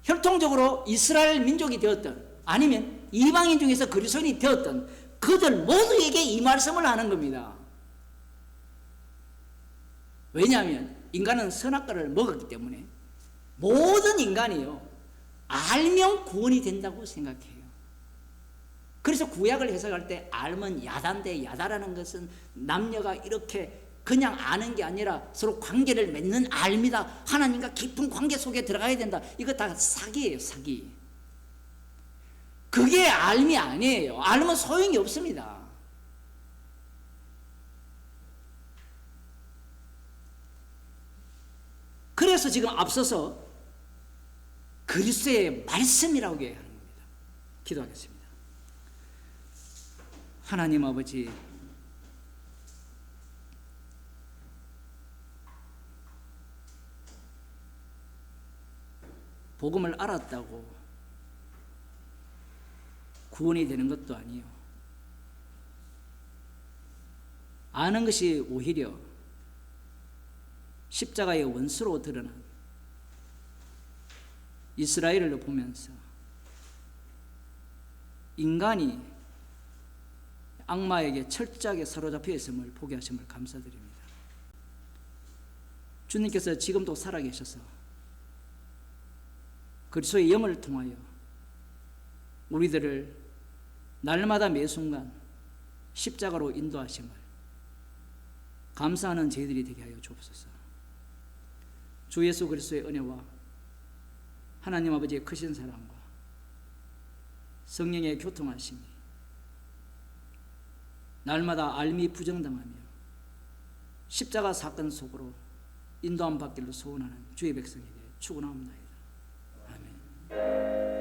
혈통적으로 이스라엘 민족이 되었던 아니면 이방인 중에서 그리스도인이 되었던 그들 모두에게 이 말씀을 하는 겁니다. 왜냐하면 인간은 선악과를 먹었기 때문에 모든 인간이요 알면 구원이 된다고 생각해요. 그래서 구약을 해석할 때 알면 야다인데, 야다라는 것은 남녀가 이렇게 그냥 아는 게 아니라 서로 관계를 맺는 알미다. 하나님과 깊은 관계 속에 들어가야 된다. 이거 다 사기예요, 사기. 그게 알미 아니에요. 알면 소용이 없습니다. 그래서 지금 앞서서 그리스도의 말씀이라고 얘기하는 겁니다. 기도하겠습니다. 하나님 아버지, 복음을 알았다고 구원이 되는 것도 아니요, 아는 것이 오히려 십자가의 원수로 드러난 이스라엘을 보면서 인간이 악마에게 철저하게 사로잡혀 있음을 보게 하심을 감사드립니다. 주님께서 지금도 살아계셔서 그리스도의 영을 통하여 우리들을 날마다 매 순간 십자가로 인도하심을 감사하는 저희들이 되게 하여 주옵소서. 주 예수 그리스도의 은혜와 하나님 아버지의 크신 사랑과 성령의 교통하심이 날마다 알미 부정당하며 십자가 사건 속으로 인도함 받기를 소원하는 주의 백성에게 축원합니다. 아멘.